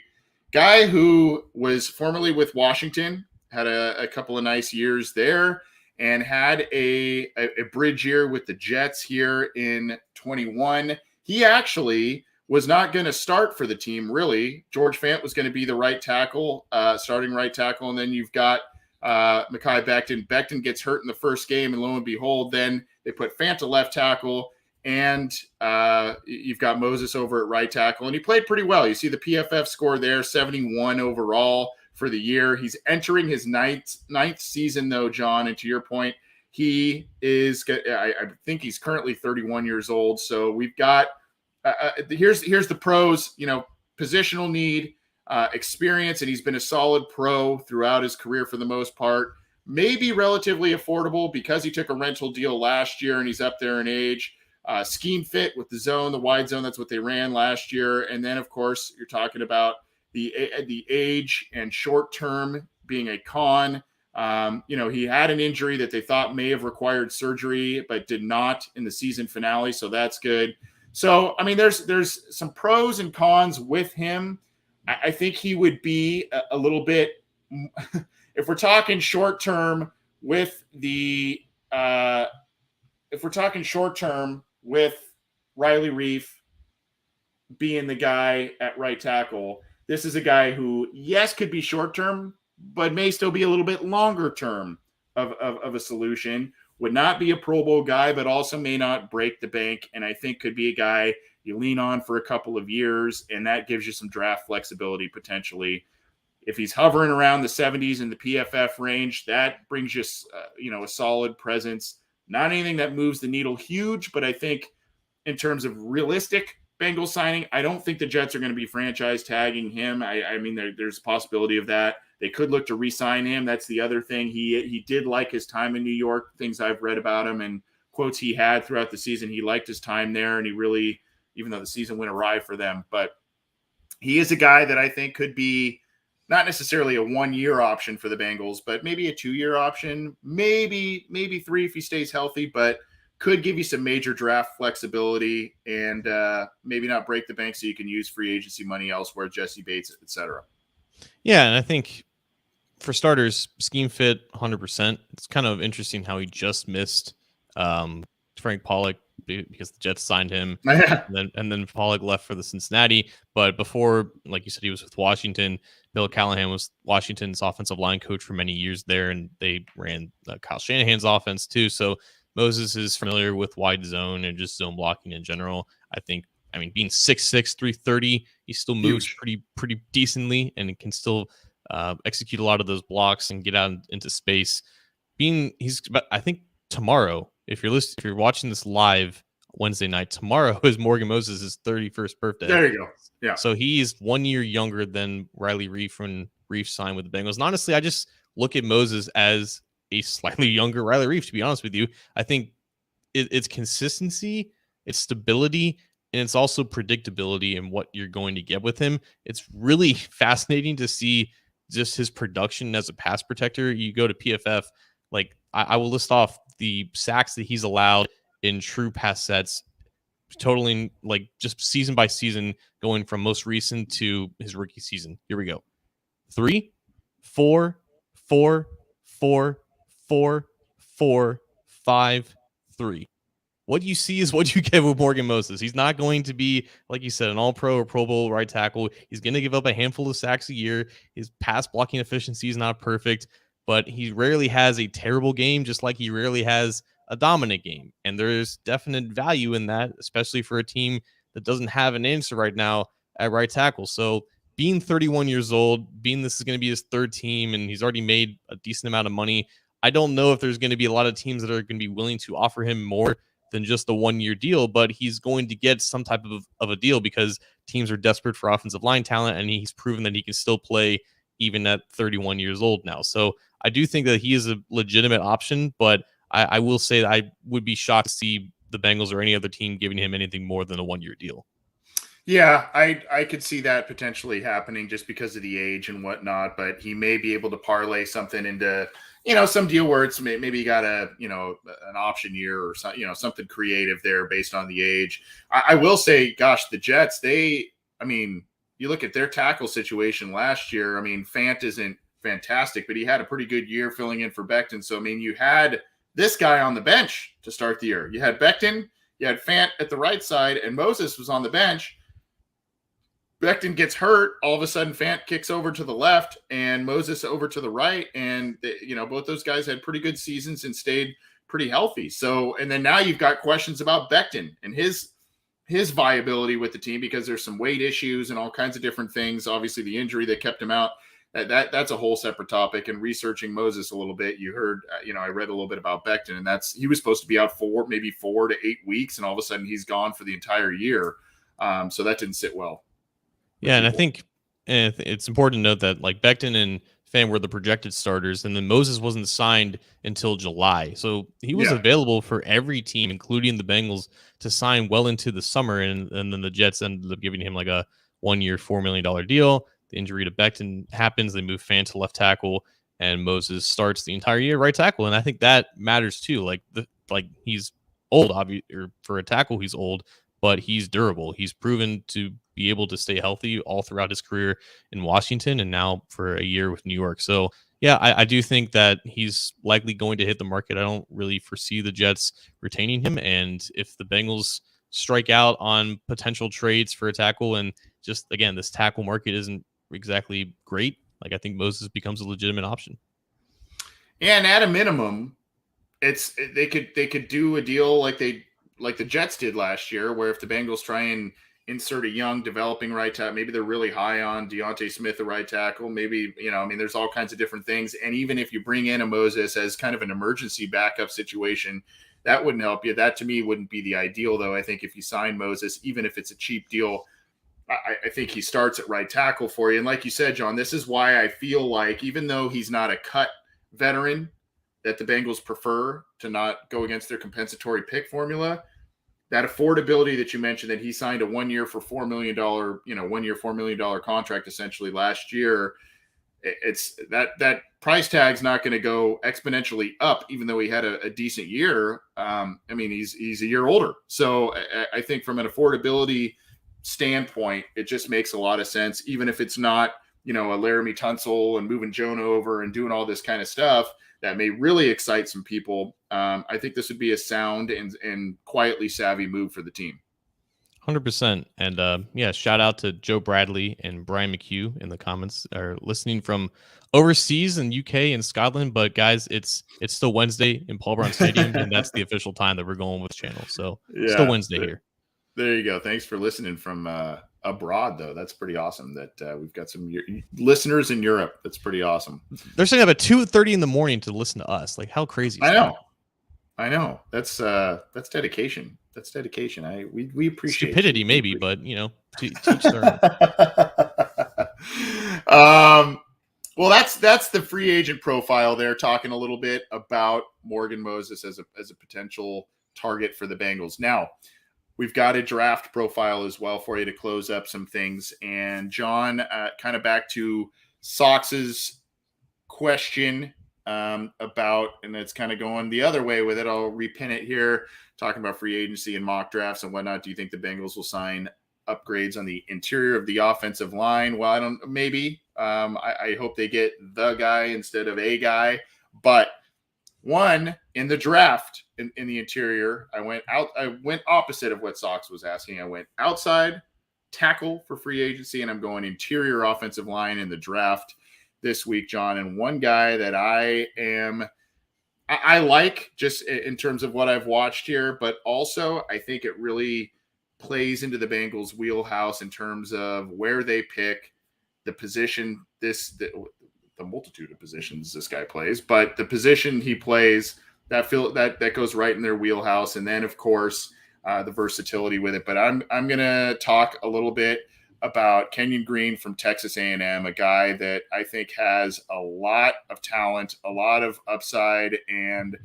S1: guy who was formerly with Washington, had a couple of nice years there, and had a bridge year with the Jets here in 21. He actually was not going to start for the team, really. George Fant was going to be the right tackle, starting right tackle, and then you've got Mekhi Becton. Becton gets hurt in the first game, and lo and behold, then they put Fant to left tackle, and you've got Moses over at right tackle, and he played pretty well. You see the PFF score there, 71 overall for the year. He's entering his ninth season, though, John, and to your point, he is, I think he's currently 31 years old, so we've got, here's the pros, positional need, experience, and he's been a solid pro throughout his career for the most part. Maybe relatively affordable because he took a rental deal last year and he's up there in age. Scheme fit with the wide zone. That's what they ran last year. And then, of course, you're talking about the age and short term being a con. He had an injury that they thought may have required surgery, but did not in the season finale. So that's good. So, I mean, there's some pros and cons with him. I think he would be a little bit, if we're talking short term with Riley Reif being the guy at right tackle, this is a guy who, yes, could be short term, but may still be a little bit longer term of a solution. Would not be a Pro Bowl guy, but also may not break the bank. And I think could be a guy you lean on for a couple of years, and that gives you some draft flexibility potentially. If he's hovering around the 70s in the PFF range, that brings you, a solid presence. Not anything that moves the needle huge, but I think in terms of realistic Bengals signing, I don't think the Jets are going to be franchise tagging him. I mean, there's a possibility of that. They could look to re-sign him. That's the other thing. He did like his time in New York, things I've read about him and quotes he had throughout the season. He liked his time there, and he really, even though the season went awry for them, but he is a guy that I think could be not necessarily a 1-year option for the Bengals, but maybe a 2-year option, maybe 3 if he stays healthy, but could give you some major draft flexibility and maybe not break the bank so you can use free agency money elsewhere, Jesse Bates, et cetera.
S2: Yeah, and I think for starters, scheme fit 100%. It's kind of interesting how he just missed Frank Pollock because the Jets signed him, and then Pollock left for the Cincinnati. But before, like you said, he was with Washington. Bill Callahan was Washington's offensive line coach for many years there, and they ran Kyle Shanahan's offense too. So Moses is familiar with wide zone and just zone blocking in general. I mean, being 6'6", 330, he still moves pretty decently, and can still execute a lot of those blocks and get out into space. I think tomorrow, if you're watching this live Wednesday night, tomorrow is Morgan Moses' 31st birthday.
S1: There you go. Yeah.
S2: So he's 1 year younger than Riley Reif when Reif signed with the Bengals. And honestly, I just look at Moses as a slightly younger Riley Reif, to be honest with you. I think it's consistency, it's stability, and it's also predictability in what you're going to get with him. It's really fascinating to see just his production as a pass protector. You go to PFF, like I will list off the sacks that he's allowed in true pass sets, totaling like just season by season, going from most recent to his rookie season. Here we go. 3, 4, 4, 4, 4, 4, 5, 3. What you see is what you get with Morgan Moses. He's not going to be, like you said, an all-pro or Pro Bowl right tackle. He's going to give up a handful of sacks a year. His pass blocking efficiency is not perfect, but he rarely has a terrible game, just like he rarely has a dominant game. And there's definite value in that, especially for a team that doesn't have an answer right now at right tackle. So being 31 years old, being this is going to be his third team, and he's already made a decent amount of money, I don't know if there's going to be a lot of teams that are going to be willing to offer him more than just a 1-year deal, but he's going to get some type of a deal because teams are desperate for offensive line talent, and he's proven that he can still play even at 31 years old now. So I do think that he is a legitimate option, but I will say that I would be shocked to see the Bengals or any other team giving him anything more than a 1-year deal.
S1: Yeah, I could see that potentially happening just because of the age and whatnot, but he may be able to parlay something into, some deal where it's maybe you got an option year or something creative there based on the age. I will say, gosh, the Jets, you look at their tackle situation last year. I mean, Fant isn't fantastic, but he had a pretty good year filling in for Becton. So, you had this guy on the bench to start the year. You had Becton, you had Fant at the right side, and Moses was on the bench. Becton gets hurt. All of a sudden, Fant kicks over to the left and Moses over to the right. And, both those guys had pretty good seasons and stayed pretty healthy. So, and then now you've got questions about Becton and his viability with the team because there's some weight issues and all kinds of different things. Obviously, the injury that kept him out, that's a whole separate topic. And researching Moses a little bit, you heard, I read a little bit about Becton, and he was supposed to be out for maybe 4 to 8 weeks. And all of a sudden, he's gone for the entire year. So that didn't sit well.
S2: Yeah, and I think it's important to note that like Becton and Fant were the projected starters, and then Moses wasn't signed until July. So he was available for every team, including the Bengals, to sign well into the summer, and then the Jets ended up giving him like a 1-year, $4 million deal. The injury to Becton happens. They move Fant to left tackle, and Moses starts the entire year right tackle. And I think that matters too. Like he's old, obviously, or for a tackle, he's old, but he's durable. He's proven to be able to stay healthy all throughout his career in Washington and now for a year with New York. So, yeah, I do think that he's likely going to hit the market. I don't really foresee the Jets retaining him. And if the Bengals strike out on potential trades for a tackle, and just, again, this tackle market isn't exactly great, like I think Moses becomes a legitimate option.
S1: And at a minimum, they could do a deal like the Jets did last year, where if the Bengals try and insert a young developing right tackle, maybe they're really high on Deontay Smith, the right tackle. Maybe, there's all kinds of different things. And even if you bring in a Moses as kind of an emergency backup situation, that wouldn't help you. That to me wouldn't be the ideal, though. I think if you sign Moses, even if it's a cheap deal, I think he starts at right tackle for you. And like you said, John, this is why I feel like even though he's not a cut veteran, that the Bengals prefer to not go against their compensatory pick formula. That affordability that you mentioned, that he signed a 1-year for $4 million, $4 million contract essentially last year. It's that price tag's not going to go exponentially up, even though he had a decent year. He's a year older. So I think from an affordability standpoint, it just makes a lot of sense, even if it's not, a Laramie Tunsil and moving Jonah over and doing all this kind of stuff that may really excite some people. I think this would be a sound and quietly savvy move for the team.
S2: 100%. And shout out to Joe Bradley and Brian McHugh in the comments, are listening from overseas in UK and Scotland. But guys, it's still Wednesday in Paul Brown Stadium, and that's the official time that we're going with the channel. So still Wednesday here.
S1: There you go. Thanks for listening from abroad, though. That's pretty awesome that we've got some listeners in Europe. That's pretty awesome.
S2: They're staying up at 2:30 in the morning to listen to us. Like, how crazy is
S1: that? I know. That's dedication. That's dedication. We appreciate
S2: stupidity, maybe, but teach their
S1: well, that's the free agent profile there, talking a little bit about Morgan Moses as a potential target for the Bengals. Now, we've got a draft profile as well for you to close up some things. And John, kind of back to Sox's question about, and it's kind of going the other way with it. I'll repin it here, talking about free agency and mock drafts and whatnot. Do you think the Bengals will sign upgrades on the interior of the offensive line? Well, maybe. I hope they get the guy instead of a guy. But one, in the draft in the interior, I went opposite of what Sox was asking. I went outside tackle for free agency, and I'm going interior offensive line in the draft this week, John. And one guy that I like just in terms of what I've watched here, but also I think it really plays into the Bengals' wheelhouse in terms of where they pick the position, the multitude of positions this guy plays, but the position he plays that goes right in their wheelhouse, and then of course the versatility with it. But I'm gonna talk a little bit about Kenyon Green from Texas A&M, a guy that I think has a lot of talent, a lot of upside, and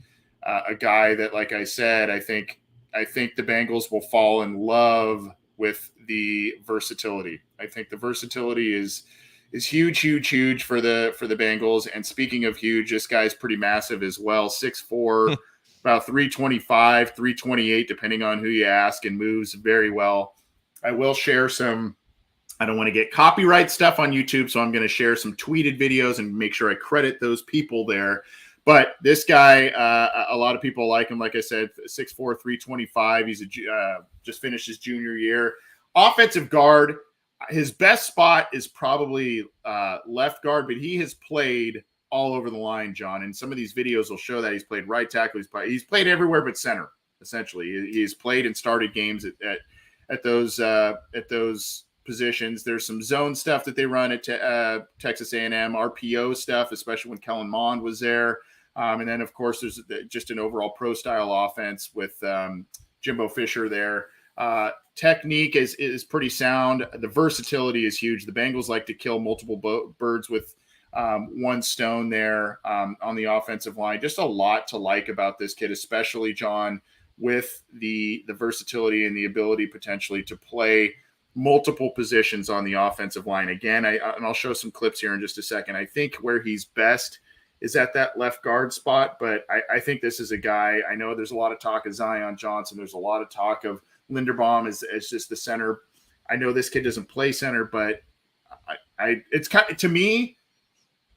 S1: a guy that, like I said, I think the Bengals will fall in love with the versatility. I think the versatility is huge for the Bengals. And speaking of huge, this guy's pretty massive as well. 6'4", about 325, 328, depending on who you ask, and moves very well. I will share some. I don't want to get copyright stuff on YouTube, so I'm going to share some tweeted videos and make sure I credit those people there. But this guy, a lot of people like him. Like I said, 6'4", 325. He's just finished his junior year. Offensive guard. His best spot is probably left guard, but he has played all over the line, John. And some of these videos will show that he's played right tackle. He's played everywhere but center, essentially. He's played and started games at those positions. There's some zone stuff that they run at Texas A&M, RPO stuff, especially when Kellen Mond was there. And then, of course, there's just an overall pro-style offense with Jimbo Fisher there. Technique is pretty sound. The versatility is huge. The Bengals like to kill multiple birds with one stone there on the offensive line. Just a lot to like about this kid, especially, John, with the versatility and the ability potentially to play multiple positions on the offensive line. Again, and I'll show some clips here in just a second. I think where he's best is at that left guard spot, but I think this is a guy. I know there's a lot of talk of Zion Johnson. There's a lot of talk of Linderbaum as just the center. I know this kid doesn't play center, but it's kind of, to me,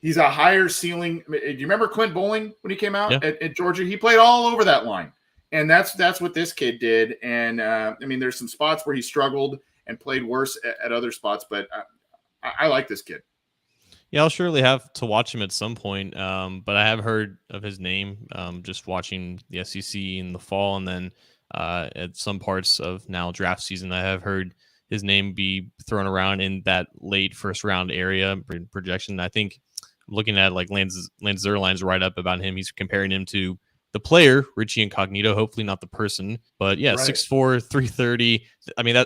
S1: he's a higher ceiling. Do you remember Clint Bowling when he came out at Georgia? He played all over that line, and that's what this kid did. And I mean, there's some spots where he struggled and played worse at other spots, but I like this kid.
S2: Yeah, I'll surely have to watch him at some point. But I have heard of his name just watching the SEC in the fall, and then at some parts of now draft season, I have heard his name be thrown around in that late first round area projection. I think I'm looking at like Lance Zierlein's write up about him. He's comparing him to the player, Richie Incognito, hopefully not the person, but yeah, right. 6'4", 330. I mean,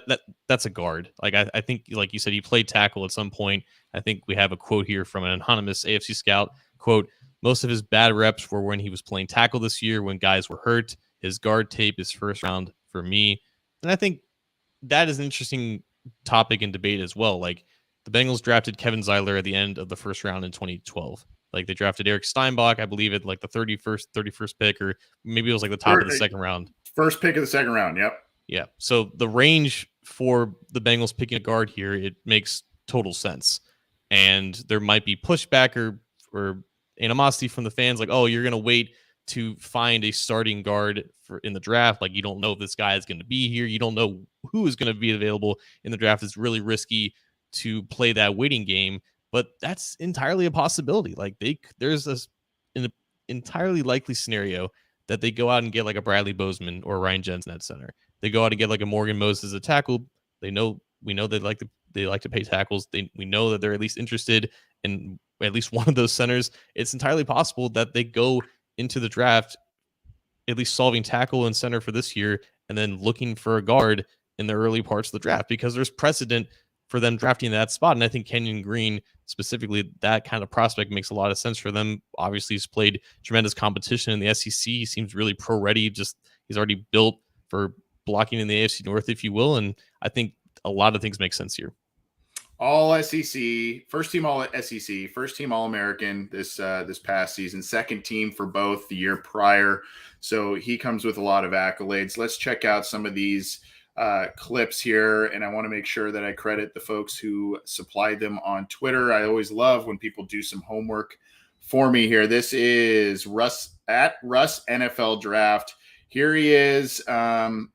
S2: that's a guard. Like, I think, like you said, he played tackle at some point. I think we have a quote here from an anonymous AFC scout, quote, "Most of his bad reps were when he was playing tackle this year when guys were hurt. His guard tape is first round for me." And I think that is an interesting topic and debate as well. Like, the Bengals drafted Kevin Zeiler at the end of the first round in 2012. Like, they drafted Eric Steinbach, I believe, at like the 31st pick, or maybe it was like the top of the second round.
S1: First pick of the second round, yep.
S2: Yeah. So the range for the Bengals picking a guard here, it makes total sense. And there might be pushback or animosity from the fans, like, oh, you're going to wait to find a starting guard in the draft. Like, you don't know if this guy is going to be here. You don't know who is going to be available in the draft. It's really risky to play that waiting game. But that's entirely a possibility. Like, there's an entirely likely scenario that they go out and get like a Bradley Bozeman or Ryan Jensen at center. They go out and get like a Morgan Moses at tackle. We know they like to pay tackles. We know that they're at least interested in at least one of those centers. It's entirely possible that they go into the draft at least solving tackle and center for this year, and then looking for a guard in the early parts of the draft, because there's precedent for them drafting that spot. And I think Kenyon Green, specifically, that kind of prospect makes a lot of sense for them. Obviously, he's played tremendous competition in the SEC. He seems really pro-ready. Just, he's already built for blocking in the AFC North, if you will. And I think a lot of things make sense here.
S1: All SEC, first team All SEC, first team All American this past season, second team for both the year prior. So he comes with a lot of accolades. Let's check out some of these clips here, and I want to make sure that I credit the folks who supplied them on Twitter. I always love when people do some homework for me here. This is Russ at Russ NFL Draft. Here he is on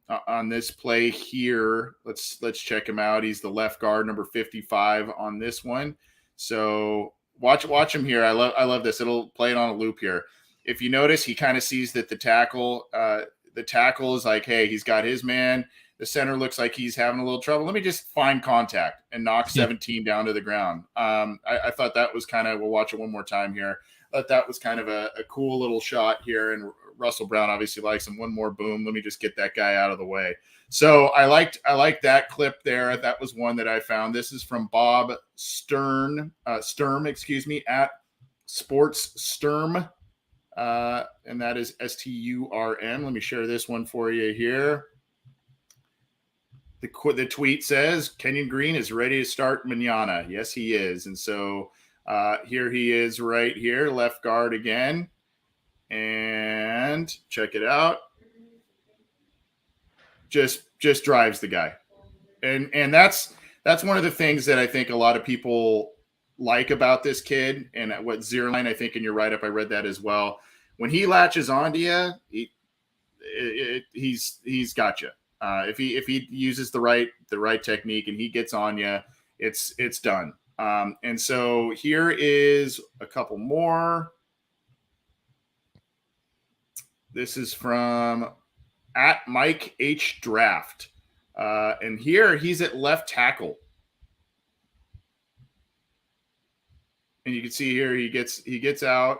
S1: this play here. Let's check him out. He's the left guard, number 55 on this one. So watch him here. I love this. It'll play it on a loop here. if you notice, he kind of sees that the tackle is like, hey, he's got his man. The center looks like he's having a little trouble. Let me just find contact and knock 17 down to the ground. I thought that was kind of, we'll watch it one more time here. I thought that was kind of a cool little shot here. And Russell Brown obviously likes him. One more boom. Let me just get that guy out of the way. So I liked that clip there. That was one that I found. This is from Bob Sturm, at Sports Sturm. And that is STURM. Let me share this one for you here. The tweet says, Kenyon Green is ready to start mañana. Yes, he is. And so here he is right here, left guard again. And check it out. Just drives the guy. And that's one of the things that I think a lot of people like about this kid, and what Zierlein, I think in your write-up, I read that as well. When he latches onto you, he's got you. If he uses the right technique and he gets on you, it's done. And so here is a couple more. This is from at Mike H Draft, and here he's at left tackle. And you can see here he gets out,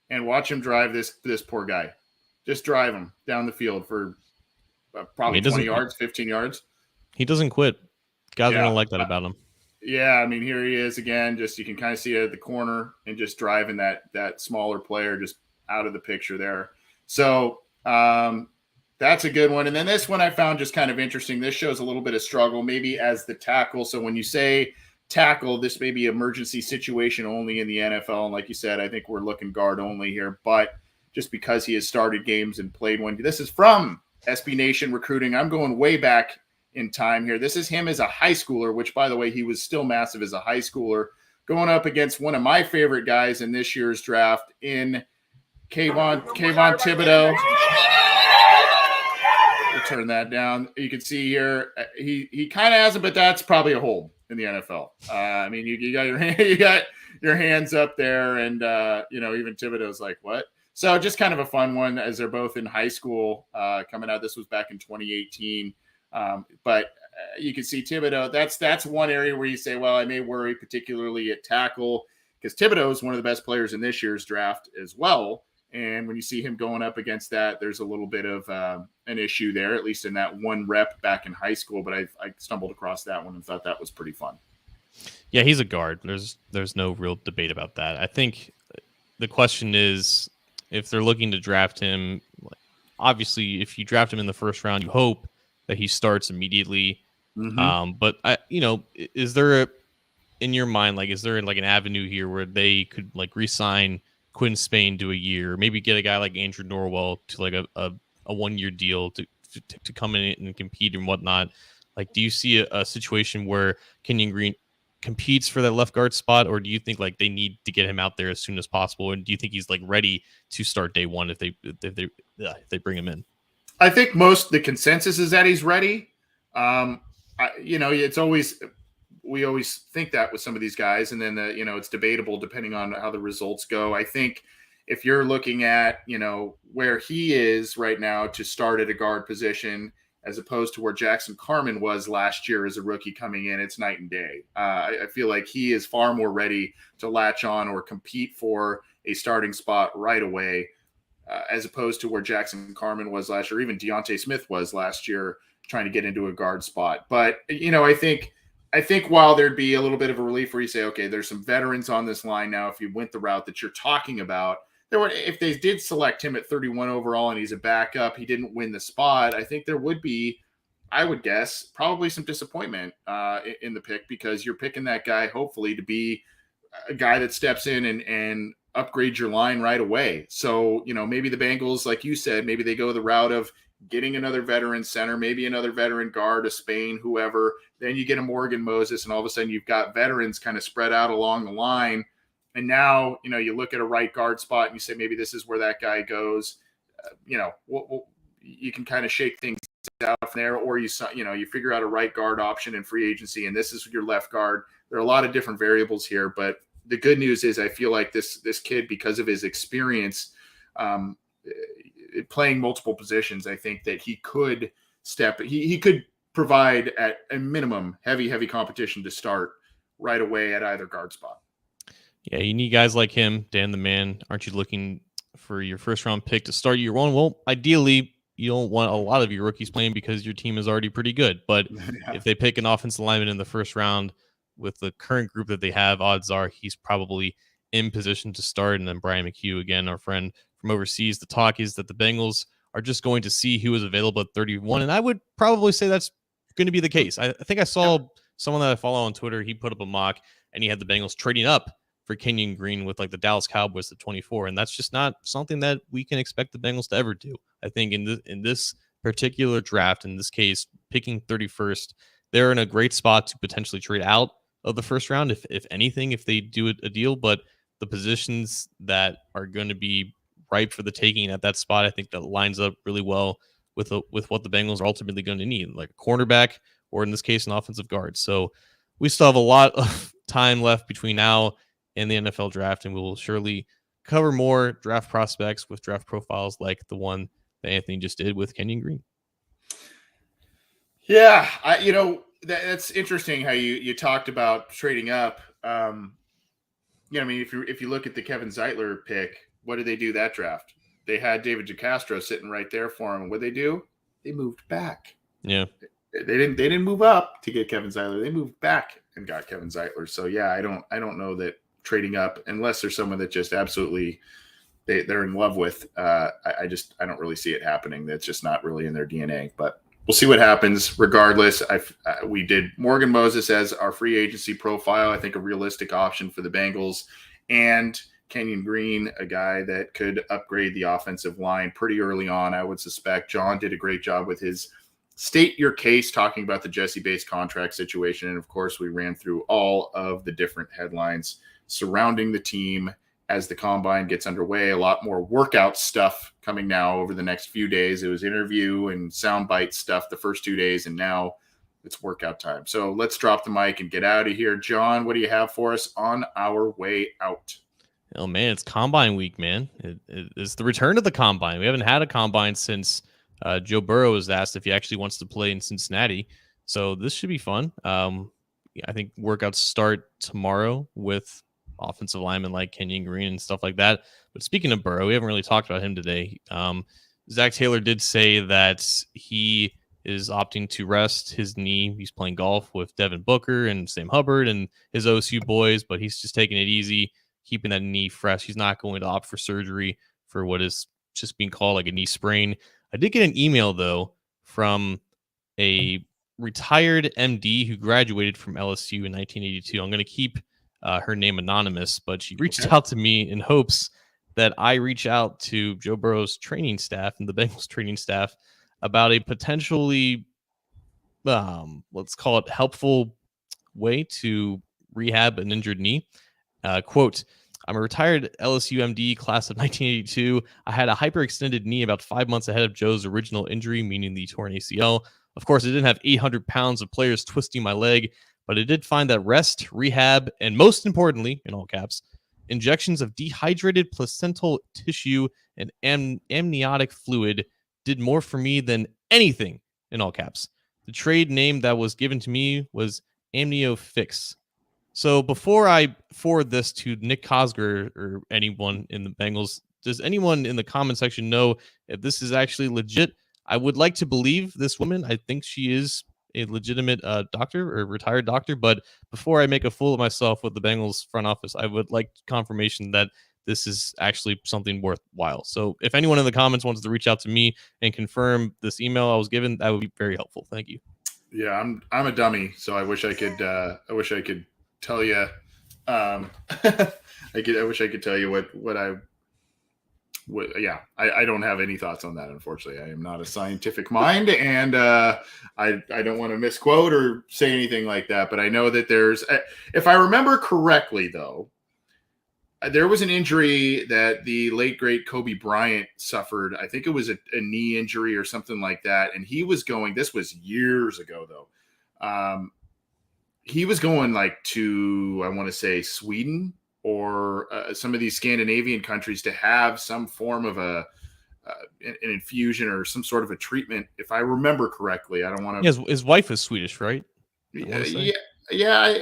S1: and watch him drive this poor guy. Just drive him down the field for probably 20 yards, 15 yards.
S2: He doesn't quit. Guys are going to like that about him.
S1: Yeah, I mean, here he is again. Just you can kind of see it at the corner and just driving that smaller player just out of the picture there. So that's a good one. And then this one I found just kind of interesting. This shows a little bit of struggle, maybe as the tackle. So when you say tackle, this may be emergency situation only in the NFL. And like you said, I think we're looking guard only here. But just because he has started games and played one, this is from SB Nation Recruiting. I'm going way back in time here. This is him as a high schooler, which, by the way, he was still massive as a high schooler, going up against one of my favorite guys in this year's draft in Kayvon Thibodeau. We'll turn that down. You can see here, he kind of has it, but that's probably a hold in the NFL. I mean, you got your hands up there, and even Thibodeau's like, what? So just kind of a fun one as they're both in high school coming out. This was back in 2018. But you can see Thibodeau. That's one area where you say, well, I may worry particularly at tackle because Thibodeau is one of the best players in this year's draft as well. And when you see him going up against that, there's a little bit of an issue there, at least in that one rep back in high school. But I stumbled across that one and thought that was pretty fun.
S2: Yeah, he's a guard. There's no real debate about that. I think the question is if they're looking to draft him, obviously if you draft him in the first round, you hope that he starts immediately. Mm-hmm. But is there in your mind, is there an avenue here where they could re-sign Quinn Spain to a year, maybe get a guy like Andrew Norwell to a 1-year deal to come in and compete and whatnot? Do you see a situation where Kenyon Green competes for that left guard spot, or do you think they need to get him out there as soon as possible? And do you think he's ready to start day one if they bring him in?
S1: I think the consensus is that he's ready. It's always, we always think that with some of these guys, and then it's debatable depending on how the results go. I think if you're looking at where he is right now to start at a guard position as opposed to where Jackson Carman was last year as a rookie coming in, it's night and day. I feel like he is far more ready to latch on or compete for a starting spot right away. As opposed to where Jackson Carman was last year, even Deontay Smith was last year trying to get into a guard spot. But, I think while there'd be a little bit of a relief where you say, okay, there's some veterans on this line now, if you went the route that you're talking about, if they did select him at 31 overall and he's a backup, he didn't win the spot, I think there would be, I would guess, probably some disappointment in the pick because you're picking that guy hopefully to be a guy that steps in and upgrade your line right away. So, maybe the Bengals, like you said, maybe they go the route of getting another veteran center, maybe another veteran guard, a Spain, whoever. Then you get a Morgan Moses, and all of a sudden you've got veterans kind of spread out along the line. And now, you look at a right guard spot and you say, maybe this is where that guy goes. You can kind of shake things out from there, or you figure out a right guard option in free agency, and this is your left guard. There are a lot of different variables here, but the good news is I feel like this kid, because of his experience, um, playing multiple positions, I think that he could he could provide at a minimum heavy competition to start right away at either guard spot.
S2: Yeah, you need guys like him, Dan the Man. Aren't you looking for your first round pick to start year one? Well, ideally, you don't want a lot of your rookies playing because your team is already pretty good. But if they pick an offensive lineman in the first round with the current group that they have, odds are he's probably in position to start. And then Brian McHugh, again, our friend from overseas, the talk is that the Bengals are just going to see who is available at 31. And I would probably say that's going to be the case. I think I saw someone that I follow on Twitter, he put up a mock and he had the Bengals trading up for Kenyon Green with like the Dallas Cowboys at 24. And that's just not something that we can expect the Bengals to ever do. I think in this particular draft, in this case, picking 31st, they're in a great spot to potentially trade out of the first round, if anything, if they do a deal. But the positions that are going to be ripe for the taking at that spot, I think that lines up really well with what the Bengals are ultimately going to need, like a cornerback or in this case, an offensive guard. So we still have a lot of time left between now and the NFL draft, and we will surely cover more draft prospects with draft profiles like the one that Anthony just did with Kenyon Green.
S1: Yeah, that's interesting how you talked about trading up. I mean, if you look at the Kevin Zeitler pick, what did they do that draft? They had David DeCastro sitting right there for him. What did they do? They moved back.
S2: Yeah,
S1: they didn't move up to get Kevin Zeitler. They moved back and got Kevin Zeitler. So yeah, I don't know that trading up, unless there's someone that just absolutely they're in love with. I don't really see it happening. That's just not really in their DNA. But we'll see what happens. Regardless, we did Morgan Moses as our free agency profile. I think a realistic option for the Bengals, and Kenyon Green, a guy that could upgrade the offensive line pretty early on, I would suspect. John did a great job with his state your case, talking about the Jesse Bates contract situation. And of course, we ran through all of the different headlines surrounding the team as the combine gets underway. A lot more workout stuff coming now over the next few days. It was interview and soundbite stuff the first 2 days, and now it's workout time. So let's drop the mic and get out of here. John, what do you have for us on our way out?
S2: Oh man, it's combine week, man. It's the return of the combine. We haven't had a combine since Joe Burrow was asked if he actually wants to play in Cincinnati. So this should be fun. I think workouts start tomorrow with offensive linemen like Kenyon Green and stuff like that. But speaking of Burrow, we haven't really talked about him today. Zach Taylor did say that he is opting to rest his knee. He's playing golf with Devin Booker and Sam Hubbard and his OSU boys, but he's just taking it easy, keeping that knee fresh. He's not going to opt for surgery for what is just being called like a knee sprain. I did get an email, though, from a retired MD who graduated from LSU in 1982. I'm going to keep her name anonymous, but she reached out to me in hopes that I reach out to Joe Burrow's training staff and the Bengals training staff about a potentially, let's call it helpful way to rehab an injured knee. Quote, I'm a retired LSU MD, class of 1982. I had a hyperextended knee about 5 months ahead of Joe's original injury, meaning the torn ACL. Of course, I didn't have 800 pounds of players twisting my leg, but I did find that rest, rehab, and most importantly, in all caps, injections of dehydrated placental tissue and amniotic fluid did more for me than anything, in all caps. The trade name that was given to me was AmnioFix. So before I forward this to Nick Cosger or anyone in the Bengals, does anyone in the comment section know if this is actually legit? I would like to believe this woman. I think she is a legitimate doctor or retired doctor. But before I make a fool of myself with the Bengals front office, I would like confirmation that this is actually something worthwhile. So if anyone in the comments wants to reach out to me and confirm this email I was given, that would be very helpful. Thank you.
S1: Yeah, I'm a dummy, so I wish I could tell you. I wish I could tell you I don't have any thoughts on that. Unfortunately, I am not a scientific mind, and I don't want to misquote or say anything like that. But I know that there's, if I remember correctly, though, there was an injury that the late great Kobe Bryant suffered. I think it was a knee injury or something like that, and he was going. This was years ago, though. He was going like to, I want to say, Sweden or some of these Scandinavian countries to have some form of an infusion or some sort of a treatment. If I remember correctly, I don't want to.
S2: His wife is Swedish, right?
S1: Yeah.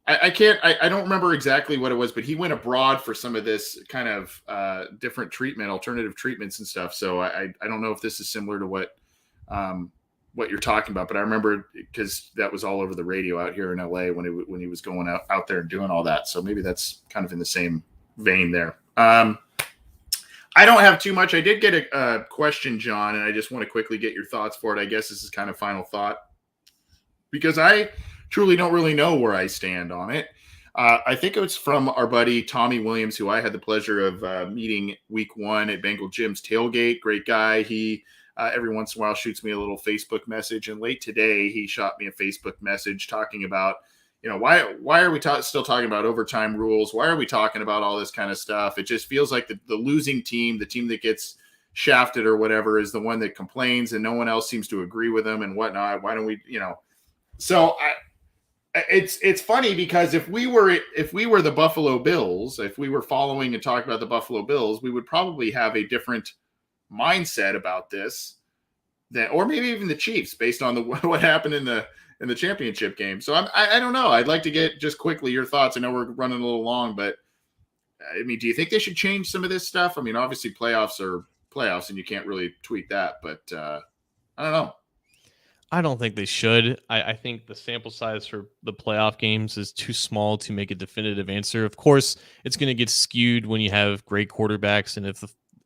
S1: I can't. I don't remember exactly what it was, but he went abroad for some of this kind of different treatment, alternative treatments and stuff. So I don't know if this is similar to what you're talking about, but I remember because that was all over the radio out here in LA when he was going out there and doing all that. So maybe that's kind of in the same vein there. I don't have too much. I did get a question, John, and I just want to quickly get your thoughts for it. I guess this is kind of final thought because I truly don't really know where I stand on it. I think it was from our buddy Tommy Williams, who I had the pleasure of meeting week 1 at Bengal Jim's tailgate. Great guy. He every once in a while shoots me a little Facebook message, and late today he shot me a Facebook message talking about, why are we still talking about overtime rules? Why are we talking about all this kind of stuff? It just feels like the losing team, the team that gets shafted or whatever, is the one that complains, and no one else seems to agree with them and whatnot. Why don't we, So it's funny because if we were the Buffalo Bills, if we were following and talking about the Buffalo Bills, we would probably have a different mindset about this or maybe even the Chiefs based on what happened in the championship game. So I don't know. I'd like to get just quickly your thoughts. I know we're running a little long, but I mean, do you think they should change some of this stuff? I mean, obviously playoffs are playoffs and you can't really tweak that, but I don't know.
S2: I don't think they should. I think the sample size for the playoff games is too small to make a definitive answer. Of course, it's going to get skewed when you have great quarterbacks, and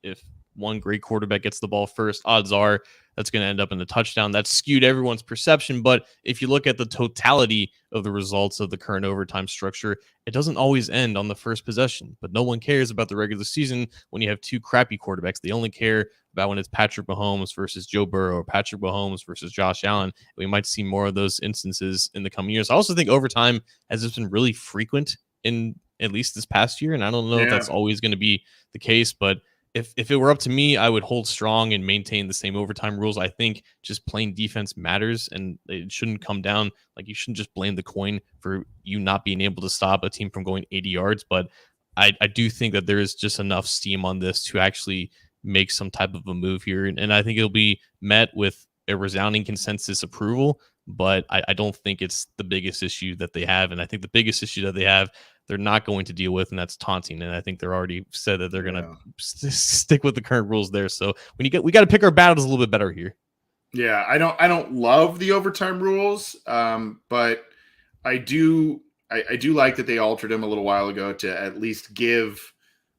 S2: if one great quarterback gets the ball first, odds are that's going to end up in the touchdown. That's skewed everyone's perception. But if you look at the totality of the results of the current overtime structure, it doesn't always end on the first possession. But no one cares about the regular season when you have two crappy quarterbacks. They only care about when it's Patrick Mahomes versus Joe Burrow or Patrick Mahomes versus Josh Allen. We might see more of those instances in the coming years. I also think overtime has just been really frequent in at least this past year. And I don't know if that's always going to be the case, but if it were up to me, I would hold strong and maintain the same overtime rules. I think just plain defense matters, and it shouldn't come down. Like, you shouldn't just blame the coin for you not being able to stop a team from going 80 yards. But I do think that there is just enough steam on this to actually make some type of a move here. And I think it'll be met with a resounding consensus approval, but I don't think it's the biggest issue that they have. And I think the biggest issue that they have, they're not going to deal with, and that's taunting. And I think they're already said that they're going to stick with the current rules there. So we got to pick our battles a little bit better here.
S1: Yeah, I don't love the overtime rules, but I do like that they altered them a little while ago to at least give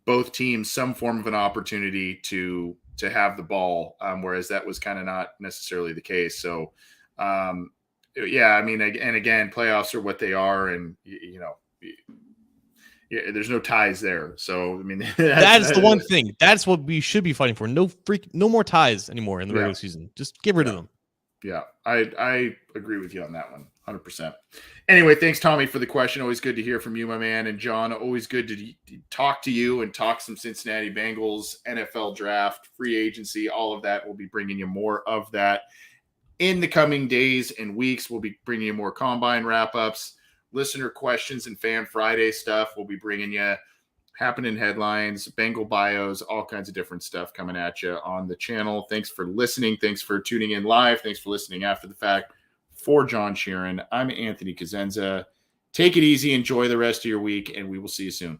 S1: both teams some form of an opportunity to have the ball, whereas that was kind of not necessarily the case. So, yeah, I mean, and again, playoffs are what they are, and there's no ties there. So, I mean,
S2: that's the one thing. That's what we should be fighting for. No more ties anymore in the regular season. Just get rid of them.
S1: Yeah, I agree with you on that one, 100%. Anyway, thanks, Tommy, for the question. Always good to hear from you, my man. And John, always good to talk to you and talk some Cincinnati Bengals, NFL draft, free agency, all of that. We'll be bringing you more of that in the coming days and weeks. We'll be bringing you more combine wrap-ups, listener questions, and Fan Friday stuff. We'll be bringing you happening headlines, Bengal bios, all kinds of different stuff coming at you on the channel. Thanks for listening. Thanks for tuning in live. Thanks for listening after the fact. For John Sheeran, I'm Anthony Cosenza. Take it easy. Enjoy the rest of your week, and we will see you soon.